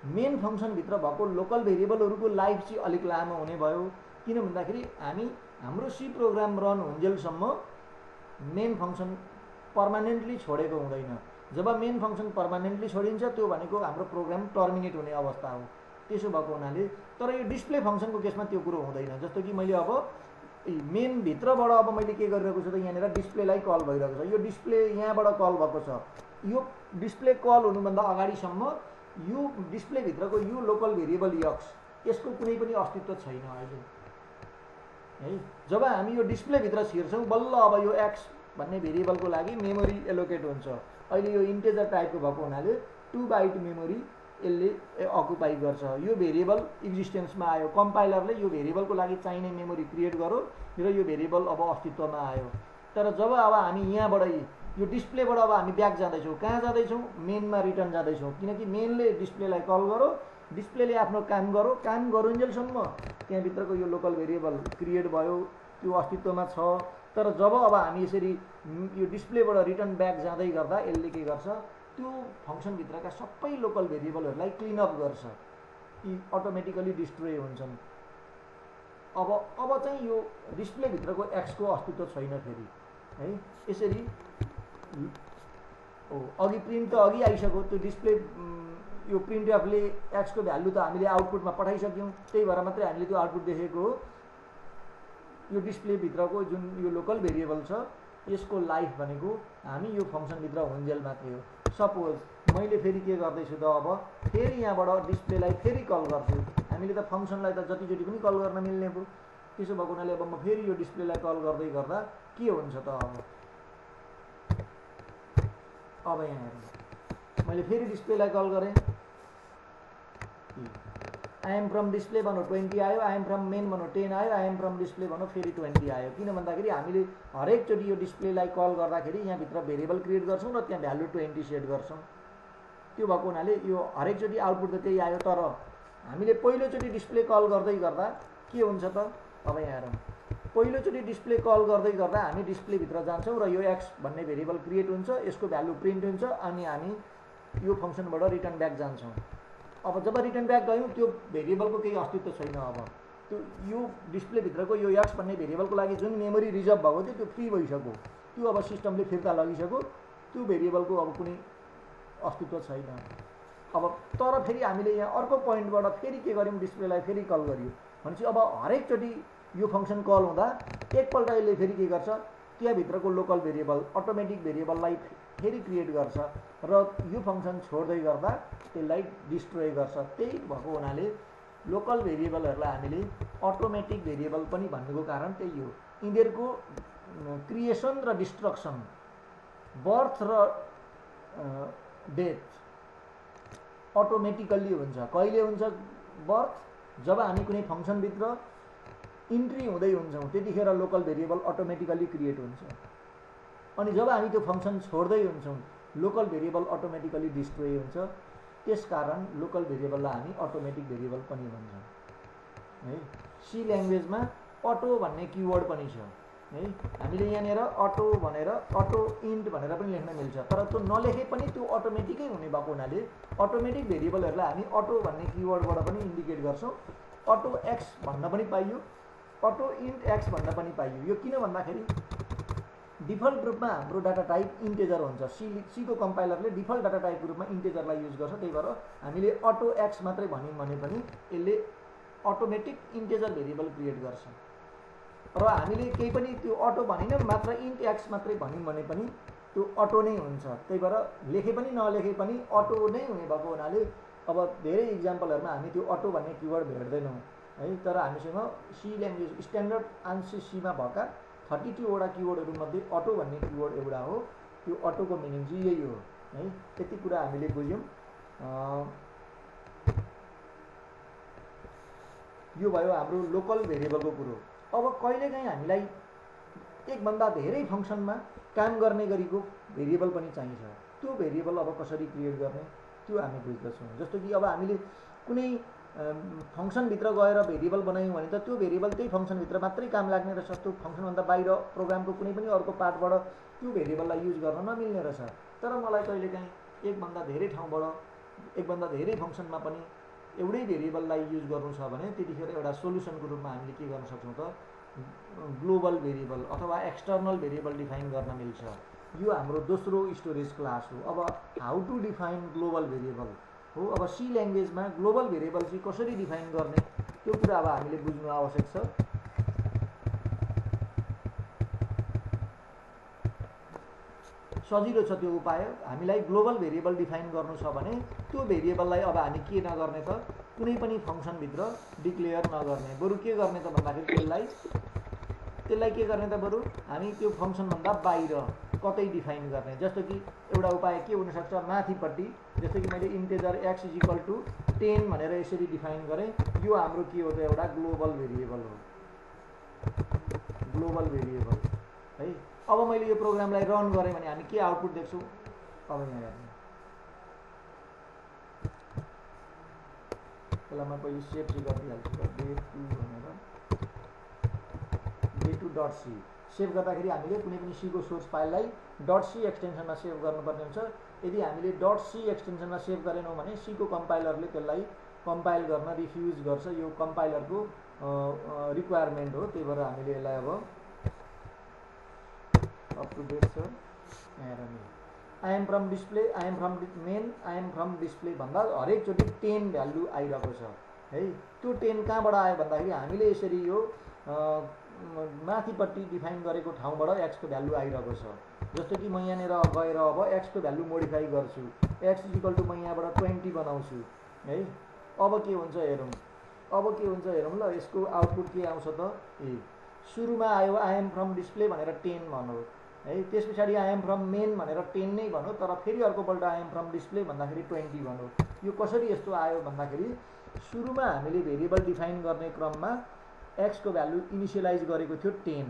Speaker 1: मेन फङ्सनभित्र भएको लोकल भेरिएबलहरूको लाइफ चाहिँ अलिक लामो हुने भयो। किन भन्दाखेरि हामी हाम्रो सी प्रोग्राम रन हुन्जेलसम्म मेन फङ्सन पर्मानेन्टली छोडेको हुँदैन। जब मेन फङ्सन पर्मानेन्टली छोडिन्छ त्यो भनेको हाम्रो प्रोग्राम टर्मिनेट हुने अवस्था हो। त्यसो भएको हुनाले तर यो डिस्प्ले फङ्सनको केसमा त्यो कुरो हुँदैन। जस्तो कि मैले अब मेनभित्रबाट अब मैले के गरिरहेको छु त, यहाँनिर डिस्प्लेलाई कल भइरहेको छ, यो डिस्प्ले यहाँबाट कल भएको छ। यो डिस्प्ले कल हुनुभन्दा अगाडिसम्म यो डिस्प्लेभित्रको यो लोकल भेरिएबल यक्स यसको कुनै पनि अस्तित्व छैन अहिले है। जब हामी यो डिस्प्लेभित्र छिर्छौँ बल्ल अब यो एक्स भन्ने भेरिएबलको लागि मेमोरी एलोकेट हुन्छ। अहिले यो इन्टेजर टाइपको भएको हुनाले 2 बाइट मेमोरी यसले अकुपाई गर्छ। यो भेरिएबल इक्जिस्टेन्समा आयो, कम्पाइलरले यो भेरिएबलको लागि चाहिने मेमोरी क्रिएट गर्यो र यो भेरिएबल अब अस्तित्वमा आयो। तर जब अब हामी यहाँबाट यो डिस्प्लेबाट अब हामी ब्याक जाँदैछौँ, कहाँ जाँदैछौँ? मेनमा रिटर्न जाँदैछौँ, किनकि मेनले डिस्प्लेलाई कल गर्यो, डिस्प्लेले आफ्नो काम गर्यो, काम गरुन्जेलसम्म त्यहाँभित्रको यो लोकल भेरिएबल क्रिएट भयो, त्यो अस्तित्वमा छ। तर जब अब हामी यसरी यो डिस्प्लेबाट रिटर्न ब्याक जाँदै गर्दा यसले के गर्छ? त्यो फङ्सनभित्रका सबै लोकल भेरिएबलहरूलाई क्लिनअप गर्छ, यी अटोमेटिकली डिस्ट्रोय हुन्छन्। अब चाहिँ यो डिस्प्लेभित्रको एक्सको अस्तित्व छैन फेरि है। यसरी अघि प्रिन्ट त अघि आइसक्यो, त्यो डिस्प्ले यो प्रिन्टएफले एक्सको भ्यालु त हामीले आउटपुटमा पठाइसक्यौँ, त्यही भएर मात्रै हामीले त्यो आउटपुट देखेको हो। यो डिस्प्लेभित्रको जुन यो लोकल भेरिएबल छ यसको लाइफ भनेको हामी यो फङ्सनभित्र हुन्जेल मात्रै हो। सपोज मैले फेरि के गर्दैछु त, अब फेरि यहाँबाट डिस्प्लेलाई फेरि कल गर्छु। हामीले त फङ्सनलाई त जतिचोटि पनि कल गर्न मिल्ने भयो, त्यसो भएको हुनाले अब म फेरि यो डिस्प्लेलाई कल गर्दै गर्दा के हुन्छ त? अब यहाँ हेर्नु, मैले फेरि डिस्प्लेलाई कल गरेँ, आइएम फ्रम डिस्प्ले भनौँ 20 आयो, आइएम फ्रम मेन भनौँ 10 आयो, आइएम फ्रम डिस्प्ले भनौँ फेरि 20 आयो। किन भन्दाखेरि हामीले हरेकचोटि यो डिस्प्लेलाई कल गर्दाखेरि यहाँभित्र भेरिएबल क्रिएट गर्छौँ र त्यहाँ भ्यालु 20 सेट गर्छौँ। त्यो भएको हुनाले यो हरेकचोटि आउटपुट त त्यही आयो। तर हामीले पहिलोचोटि डिस्प्ले कल गर्दै गर्दा के हुन्छ त? अब यहाँ हेरौँ, पहिलोचोटि डिस्प्ले कल गर्दै गर्दा हामी डिस्प्लेभित्र जान्छौँ र यो एक्स भन्ने भेरिएबल क्रिएट हुन्छ, यसको भ्यालु प्रिन्ट हुन्छ, अनि हामी यो फङ्सनबाट रिटर्न ब्याक जान्छौँ। अब जब रिटर्न ब्याक गयौँ त्यो भेरिएबलको केही अस्तित्व छैन। अब त्यो यो डिस्प्लेभित्रको यो एक्स भन्ने भेरिएबलको लागि जुन मेमोरी रिजर्भ भएको थियो त्यो फ्री भइसक्यो, त्यो अब सिस्टमले फिर्ता लगिसक्यो, त्यो भेरिएबलको अब कुनै अस्तित्व छैन। अब तर फेरि हामीले यहाँ अर्को पोइन्टबाट फेरि के गर्यौँ? डिस्प्लेलाई फेरि कल गरियो भनेपछि अब हरेकचोटि यो फङ्सन कल हुँदा एकपल्ट यसले फेरि के गर्छ? त्यहाँभित्रको लोकल भेरिएबल अटोमेटिक भेरिएबललाई फेरि क्रिएट गर्छ र यो फङ्सन छोड्दै गर्दा त्यसलाई डिस्ट्रोय गर्छ। त्यही भएको हुनाले लोकल भेरिएबलहरूलाई हामीले अटोमेटिक भेरिएबल पनि भन्नुको कारण त्यही हो। यिनीहरूको क्रिएसन र डिस्ट्रक्सन, बर्थ र डेथ अटोमेटिकल्ली हुन्छ। कहिले हुन्छ बर्थ? जब हामी कुनै फङ्सनभित्र इन्ट्री हुँदै हुन्छौँ त्यतिखेर लोकल भेरिएबल अटोमेटिकल्ली क्रिएट हुन्छ, अनि जब हामी त्यो फङ्सन छोड्दै हुन्छौँ लोकल भेरिएबल अटोमेटिकल्ली डिस्ट्रोय हुन्छ। त्यसकारण लोकल भेरिएबललाई हामी अटोमेटिक भेरिएबल पनि भन्छौँ है। सी ल्याङ्ग्वेजमा अटो भन्ने किवर्ड पनि छ है। हामीले यहाँनिर अटो भनेर अटो इन्ट भनेर पनि लेख्न मिल्छ, तर त्यो नलेखे पनि त्यो अटोमेटिकै हुने भएको हुनाले अटोमेटिक भेरिएबलहरूलाई हामी अटो भन्ने किवर्डबाट पनि इन्डिकेट गर्छौँ। अटो एक्स भन्न पनि पाइयो, अटो इन्ट एक्स भन्न पनि पाइयो। यो किन भन्दाखेरि डिफल्ट रूपमा हाम्रो डाटा टाइप इन्टेजर हुन्छ। सीको कम्पाइलरले डिफल्ट डाटा टाइपको रूपमा इन्टेजरलाई युज गर्छ, त्यही भएर हामीले अटो एक्स मात्रै भन्यौँ भने पनि यसले अटोमेटिक इन्टेजर भेरिएबल क्रिएट गर्छ। र हामीले केही पनि त्यो अटो भनेनौँ, मात्र इन्ट एक्स मात्रै भन्यौँ भने पनि त्यो अटो नै हुन्छ। त्यही भएर लेखे पनि नलेखे पनि अटो नै हुने भएको हुनाले अब धेरै इक्जाम्पलहरूमा हामी त्यो अटो भन्ने किवर्ड भेट्दैनौँ है। तर हामीसँग सी ल्याङ्ग्वेज स्ट्यान्डर्ड आन्सर सीमा भएका 32 वटा किवर्डहरूमध्ये अटो भन्ने किवर्ड एउटा हो। त्यो अटोको मिनिङ चाहिँ यही हो है। त्यति कुरा हामीले बुझ्यौँ। यो भयो हाम्रो लोकल भेरिएबलको कुरो। अब कहिलेकाहीँ हामीलाई एकभन्दा धेरै फङ्सनमा काम गर्ने गरीको भेरिएबल पनि चाहिन्छ। त्यो भेरिएबल अब कसरी क्रिएट गर्ने त्यो हामी बुझ्दछौँ। जस्तो कि अब हामीले कुनै फङ्सनभित्र गएर भेरिएबल बनायौँ भने त त्यो भेरिएबल त्यही फङ्सनभित्र मात्रै काम लाग्ने रहेछ। त्यो फङ्सनभन्दा बाहिर प्रोग्रामको कुनै पनि अर्को पार्टबाट त्यो भेरिएबललाई युज गर्न नमिल्ने रहेछ। तर मलाई कहिलेकाहीँ एकभन्दा धेरै ठाउँबाट एकभन्दा धेरै फङ्सनमा पनि एउटै भेरिएबललाई युज गर्नु छ भने त्यतिखेर एउटा सोल्युसनको रूपमा हामीले के गर्न सक्छौँ त? ग्लोबल भेरिएबल अथवा एक्सटर्नल भेरिएबल डिफाइन गर्न मिल्छ। यो हाम्रो दोस्रो स्टोरेज क्लास हो। अब how to define global variable हो। अब सी ल्याङ्ग्वेजमा ग्लोबल भेरिएबल चाहिँ कसरी डिफाइन गर्ने त्यो कुरा अब हामीले बुझ्नु आवश्यक छ। सजिलो छ त्यो उपाय। हामीलाई ग्लोबल भेरिएबल डिफाइन गर्नु छ भने त्यो भेरिएबललाई अब हामी के नगर्ने त, कुनै पनि फङ्सनभित्र डिक्लेयर नगर्ने, बरु के गर्ने त भन्दाखेरि त्यसलाई के गर्ने त, बरु हामी त्यो फङ्सनभन्दा बाहिर कतै डिफाइन गर्ने। जस्तो कि एउटा उपाय के हुनसक्छ, माथिपट्टि जस्तो कि मैले इन्टेजर x = 10 भनेर यसरी डिफाइन गरेँ। यो हाम्रो के हो त, एउटा ग्लोबल भेरिएबल हो, ग्लोबल भेरिएबल है। अब मैले यो प्रोग्रामलाई रन गरेँ भने हामी के आउटपुट देख्छौँ, अब यहाँ हेर्नु, त्यसलाई म पहिले सेभ चाहिँ गरिदिइहाल्छु day2 भनेर, day2.c सेभ गर्दाखेरि हामीले कुनै पनि C को सोर्स फाइललाई .c एक्सटेन्सनमा सेभ गर्नुपर्ने हुन्छ। यदि हामीले .c एक्सटेन्सनमा सेभ गरेनौँ भने C को कम्पाइलरले त्यसलाई कम्पाइल गर्न रिफ्युज गर्छ। यो कम्पाइलरको रिक्वायरमेन्ट हो, त्यही भएर हामीले यसलाई अब अप टु डेट छ। I am from display, I am from main, I am from display भन्दा हरेकचोटि 10 भ्यालु आइरहेको छ है। त्यो 10 कहाँबाट आयो भन्दाखेरि हामीले यसरी यो माथिपट्टि डिफाइन गरेको ठाउँबाट x को भ्यालु आइरहेको छ। जस्तो कि म यहाँनिर गएर अब x को भ्यालु मोडिफाई गर्छु, x = म यहाँबाट 20 बनाउँछु है। अब के हुन्छ हेरौँ, ल यसको आउटपुट के आउँछ त, सुरुमा आयो आई एम फ्रम डिस्प्ले भनेर 10 भन्यो है, त्यस पछाडि आई एम फ्रम मेन भनेर 10 नै भन्यो, तर फेरि अर्कोपल्ट आई एम फ्रम डिस्प्ले भन्दाखेरि 20 भन्यो। यो कसरी यस्तो आयो भन्दाखेरि सुरुमा हामीले भेरिएबल डिफाइन गर्ने क्रममा x को भ्यालु इनिसियलाइज गरेको थियो 10,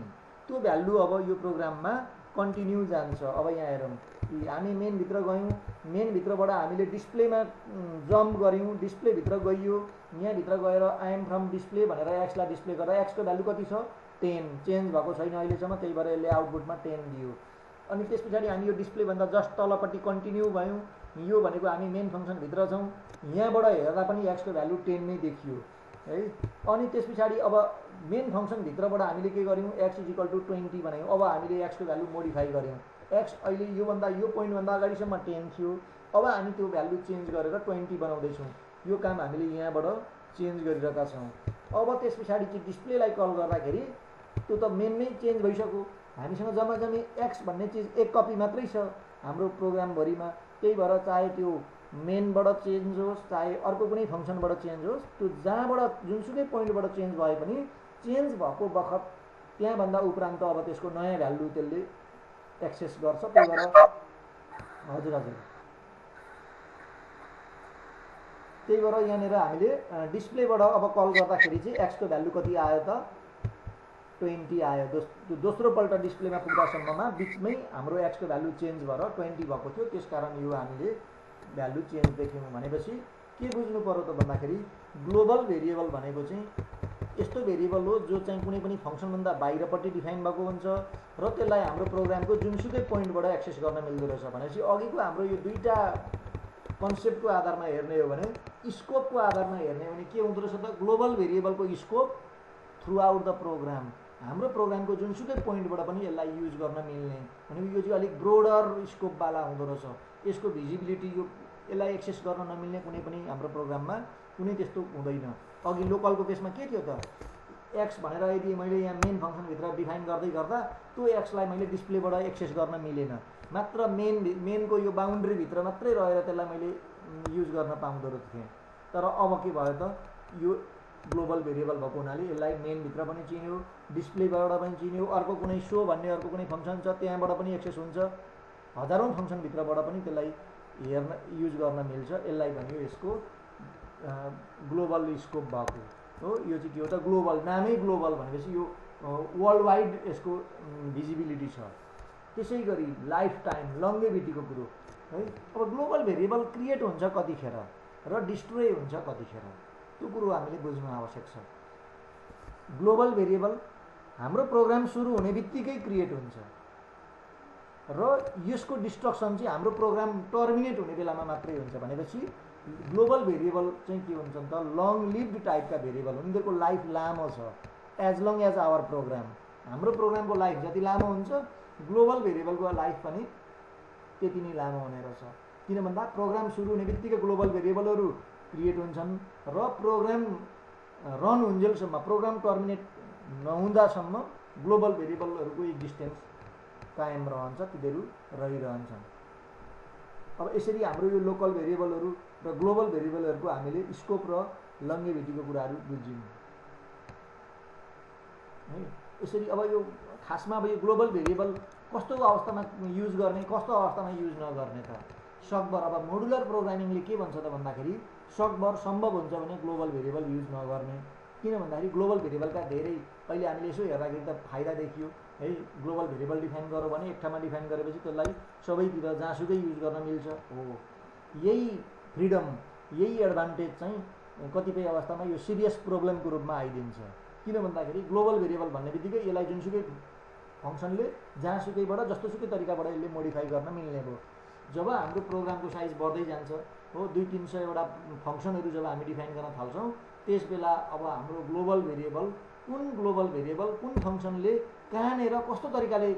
Speaker 1: त्यो भ्यालु अब यो प्रोग्राममा कन्टिन्यू जान्छ। अब यहाँ हेरौँ कि हामी मेनभित्र गयौँ, मेनभित्रबाट हामीले डिस्प्लेमा जम्प गऱ्यौँ, डिस्प्लेभित्र गइयो, यहाँभित्र गएर आई एम फ्रम डिस्प्ले भनेर एक्सलाई डिस्प्ले गरेर x को भ्यालु कति छ 10, चेन्ज भएको छैन अहिलेसम्म, त्यही भएर यसले आउटपुटमा 10 दियो। अनि त्यस पछाडि हामी यो डिस्प्लेभन्दा जस्ट तलपट्टि कन्टिन्यू भयौँ, यो भनेको हामी मेन फङ्सनभित्र छौँ, यहाँबाट हेर्दा पनि x को भ्यालु 10 नै देखियो है। अनि त्यस पछाडि अब मेन फङ्सनभित्रबाट हामीले के गर्यौँ, x = 20 बनायौँ। अब हामीले x को भ्यालु मोडिफाई गर्यौँ, x अहिले योभन्दा यो पोइन्टभन्दा अगाडिसम्म 10 थियो, अब हामी त्यो भ्यालु चेन्ज गरेर 20 बनाउँदैछौँ। यो काम हामीले यहाँबाट चेन्ज गरिरहेका छौँ। अब त्यस पछाडि चाहिँ डिस्प्लेलाई कल गर्दाखेरि त्यो त मेन नै चेन्ज भइसक्यो, हामीसँग जम्मा x भन्ने चिज एक कपी मात्रै छ हाम्रो प्रोग्रामभरिमा, त्यही भएर चाहे त्यो मेनबाट चेन्ज होस् चाहे अर्को कुनै फङ्सनबाट चेन्ज होस्, त्यो जहाँबाट जुनसुकै पोइन्टबाट चेन्ज भए पनि चेन्ज भएको बखत त्यहाँभन्दा उपरान्त अब त्यसको नयाँ भ्यालु त्यसले एक्सेस गर्छ। त्यही भएर हजुर त्यही भएर यहाँनिर हामीले डिस्प्लेबाट अब कल गर्दाखेरि चाहिँ x को भ्यालु कति आयो त 20 आयो। दोस्रोपल्ट डिस्प्लेमा पुग्दासम्ममा बिचमै हाम्रो x को भ्यालु चेन्ज भएर 20 भएको थियो, त्यसकारण यो हामीले भ्यालु चेन्ज देख्यौँ। भनेपछि के बुझ्नु पर्यो त भन्दाखेरि ग्लोबल भेरिएबल भनेको चाहिँ यस्तो भेरिएबल हो जो चाहिँ कुनै पनि फङ्सनभन्दा बाहिरपट्टि डिफाइन भएको हुन्छ र त्यसलाई हाम्रो प्रोग्रामको जुनसुकै पोइन्टबाट एक्सेस गर्न मिल्दो रहेछ। भनेपछि अघिको हाम्रो यो दुईटा कन्सेप्टको आधारमा हेर्ने हो भने, स्कोपको आधारमा हेर्ने हो भने के हुँदो रहेछ त, ग्लोबल भेरिएबलको scope throughout the program, हाम्रो प्रोग्रामको जुनसुकै पोइन्टबाट पनि यसलाई युज गर्न मिल्ने, भनेको यो चाहिँ अलिक ब्रोडर स्कोपवाला हुँदो रहेछ। यसको भिजिबिलिटी यो यसलाई एक्सेस गर्न नमिल्ने कुनै पनि हाम्रो प्रोग्राममा कुनै त्यस्तो हुँदैन। अघि लोकलको केसमा के थियो त, x भनेर यदि मैले यहाँ मेन फङ्सनभित्र डिफाइन गर्दै गर्दा त्यो एक्सलाई मैले डिस्प्लेबाट एक्सेस गर्न मिलेन, मात्र मेनको यो बााउन्ड्रीभित्र मात्रै रहेर त्यसलाई मैले युज गर्न पाउँदो थिएँ। तर अब के भयो त, यो ग्लोबल भेरिएबल भएको हुनाले यसलाई मेनभित्र पनि चिन्यो, डिस्प्लेबाट पनि चिन्यो, अर्को कुनै सो भन्ने अर्को कुनै फङ्सन छ त्यहाँबाट पनि एक्सेस हुन्छ, हजारौँ फङ्सनभित्रबाट पनि त्यसलाई हेर्न युज गर्न मिल्छ। यसलाई भन्यो यसको ग्लोबल स्कोप भएको हो। यो चाहिँ के हो त, ग्लोबल, नामै ग्लोबल भनेपछि यो वर्ल्ड वाइड यसको भिजिबिलिटी छ। त्यसै गरी लाइफ टाइम लङ्गेभिटीको कुरो है। अब ग्लोबल भेरिएबल क्रिएट हुन्छ कतिखेर र डिस्ट्रोय हुन्छ कतिखेर, त्यो कुरो हामीले बुझ्नु आवश्यक छ। ग्लोबल भेरिएबल हाम्रो प्रोग्राम सुरु हुने बित्तिकै क्रिएट हुन्छ र यसको डिस्ट्रक्सन चाहिँ हाम्रो प्रोग्राम टर्मिनेट हुने बेलामा मात्रै हुन्छ। भनेपछि ग्लोबल भेरिएबल चाहिँ के हुन्छ त, लङ लिभ्ड टाइपका भेरिएबल हुन्, उनीहरूको लाइफ लामो छ, as long as our program. हाम्रो प्रोग्रामको लाइफ जति लामो हुन्छ ग्लोबल भेरिएबलको लाइफ पनि त्यति नै लामो हुने रहेछ। किन भन्दा प्रोग्राम सुरु हुने बित्तिकै ग्लोबल भेरिएबलहरू क्रिएट हुन्छन् र प्रोग्राम रन हुन्जेलसम्म, प्रोग्राम टर्मिनेट नहुँदासम्म ग्लोबल भेरिएबलहरूको एक्जिस्टेन्स कायम रहन्छ, तिनीहरू रहिरहन्छन्। अब यसरी हाम्रो यो लोकल भेरिएबलहरू र ग्लोबल भेरिएबलहरूको हामीले स्कोप र लङ्गेभिटीको कुराहरू बुझ्यौँ है। यसरी अब यो खासमा अब यो ग्लोबल भेरिएबल कस्तो अवस्थामा युज गर्ने, कस्तो अवस्थामा युज नगर्ने त सकभर अब मोडुलर प्रोग्रामिङले के भन्छ त भन्दाखेरि सकभर सम्भव हुन्छ भने ग्लोबल भेरिएबल युज नगर्ने। किन भन्दाखेरि ग्लोबल भेरिएबलका धेरै अहिले हामीले यसो हेर्दाखेरि त फाइदा देखियो है। ग्लोबल भेरिएबल डिफाइन गरौँ भने एक ठाउँमा डिफाइन गरेपछि त्यसलाई सबैतिर जहाँसुकै युज गर्न मिल्छ। हो, यही फ्रिडम, यही एडभान्टेज चाहिँ कतिपय अवस्थामा यो सिरियस प्रब्लमको रूपमा आइदिन्छ। किन भन्दाखेरि ग्लोबल भेरिएबल भन्ने बित्तिकै यसलाई जुनसुकै फङ्सनले जहाँसुकैबाट जस्तोसुकै तरिकाबाट यसले मोडिफाई गर्न मिल्ने भयो। जब हाम्रो प्रोग्रामको साइज बढ्दै जान्छ हो, 200-300 फङ्सनहरू जब हामी डिफाइन गर्न थाल्छौँ, त्यस बेला अब हाम्रो ग्लोबल भेरिएबल कुन फङ्सनले कहाँनिर कस्तो तरिकाले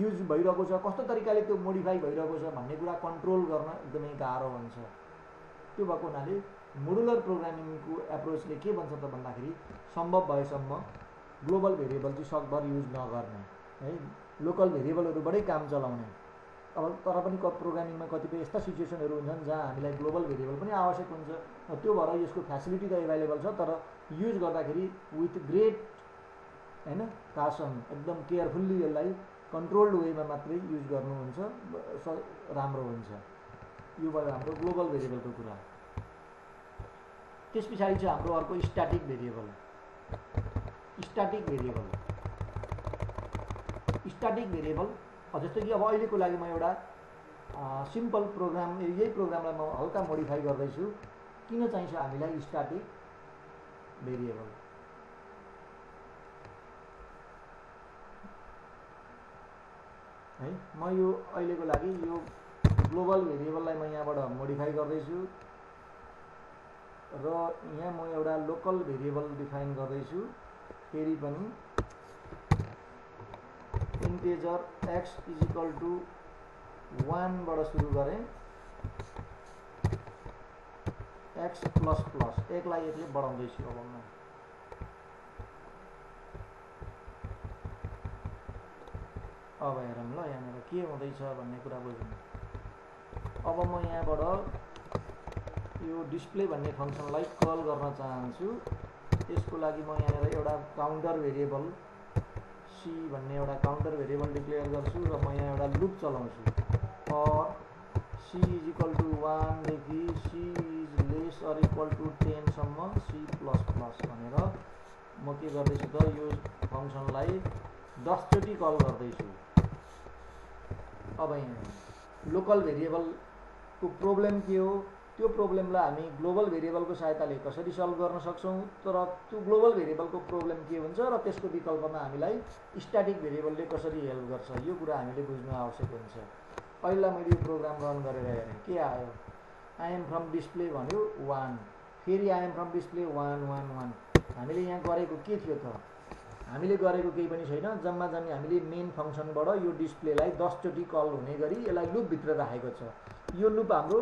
Speaker 1: युज भइरहेको छ, कस्तो तरिकाले त्यो मोडिफाई भइरहेको छ भन्ने कुरा कन्ट्रोल गर्न एकदमै गाह्रो हुन्छ। त्यो भएको हुनाले मोडुलर प्रोग्रामिङको एप्रोचले के भन्छ त भन्दाखेरि सम्भव भएसम्म ग्लोबल भेरिएबल चाहिँ सकभर युज नगर्ने है, लोकल भेरिएबलहरूबाटै काम चलाउने। अब तर पनि प्रोग्रामिङमा कतिपय यस्ता सिचुएसनहरू हुन्छन् जहाँ हामीलाई ग्लोबल भेरिएबल पनि आवश्यक हुन्छ। त्यो भएर यसको फ्यासिलिटी त एभाइलेबल छ, तर युज गर्दाखेरि विथ ग्रेट हैन कासन एकदम केयरफुल्ली यसलाई कन्ट्रोल्ड वेमा मात्रै युज गर्नुहुन्छ राम्रो हुन्छ। यो भयो हाम्रो ग्लोबल भेरिएबलको कुरा। त्यस पछाडि चाहिँ हाम्रो अर्को स्ट्याटिक भेरिएबल। स्ट्याटिक भेरिएबल जस्तो कि अब अहिलेको लागि म एउटा सिम्पल प्रोग्राम, यही प्रोग्रामलाई म हल्का मोडिफाई गर्दैछु। किन चाहिन्छ हामीलाई स्ट्याटिक भेरिएबल? है, म यो अहिलेको लागि यो ग्लोबल भेरिएबललाई म यहाँबाट मोडिफाई गर्दैछु र यहाँ म एउटा लोकल भेरिएबल डिफाइन गर्दैछु। फेरि पनि इन्टिजर x = 1 बाट सुरु गरेँ, x++ 1 लाई 1 ले बढाउँदैछु। अब म अब हेरौँ ल यहाँनिर के हुँदैछ भन्ने कुरा बुझौँ। अब म यहाँबाट यो डिस्प्ले भन्ने फङ्सनलाई कल गर्न चाहन्छु। त्यसको लागि म यहाँनिर एउटा काउन्टर भेरिएबल c भन्ने एउटा काउन्टर भेरिएबल डिक्लेयर गर्छु र म यहाँ एउटा लुप चलाउँछु। फर c = 1 देखि c < 10 सम्म c++ भनेर म के गर्दैछु त यो फङ्सनलाई 10 चोटि कल गर्दैछु। अब यहाँ लोकल भेरिएबलको प्रब्लम के हो, त्यो प्रब्लमलाई हामी ग्लोबल भेरिएबलको सहायताले कसरी सल्भ गर्न सक्छौँ। तर त्यो ग्लोबल भेरिएबलको प्रब्लम के हुन्छ र त्यसको विकल्पमा हामीलाई स्ट्याटिक भेरिएबलले कसरी हेल्प गर्छ, यो कुरा हामीले बुझ्नु आवश्यक हुन्छ। पहिला मैले यो प्रोग्राम रन गरेर हेरेँ, के आयो? आई एम फ्रम डिस्प्ले भन्यो 1, फेरि आई एम फ्रम डिस्प्ले 1 1 1। हामीले यहाँ गरेको के थियो त? हामीले गरेको केही पनि छैन। जम्मा जम्मी हामीले मेन फङ्सनबाट यो डिस्प्लेलाई 10 चोटि कल हुने गरी यसलाई लुपभित्र राखेको छ। यो लुप हाम्रो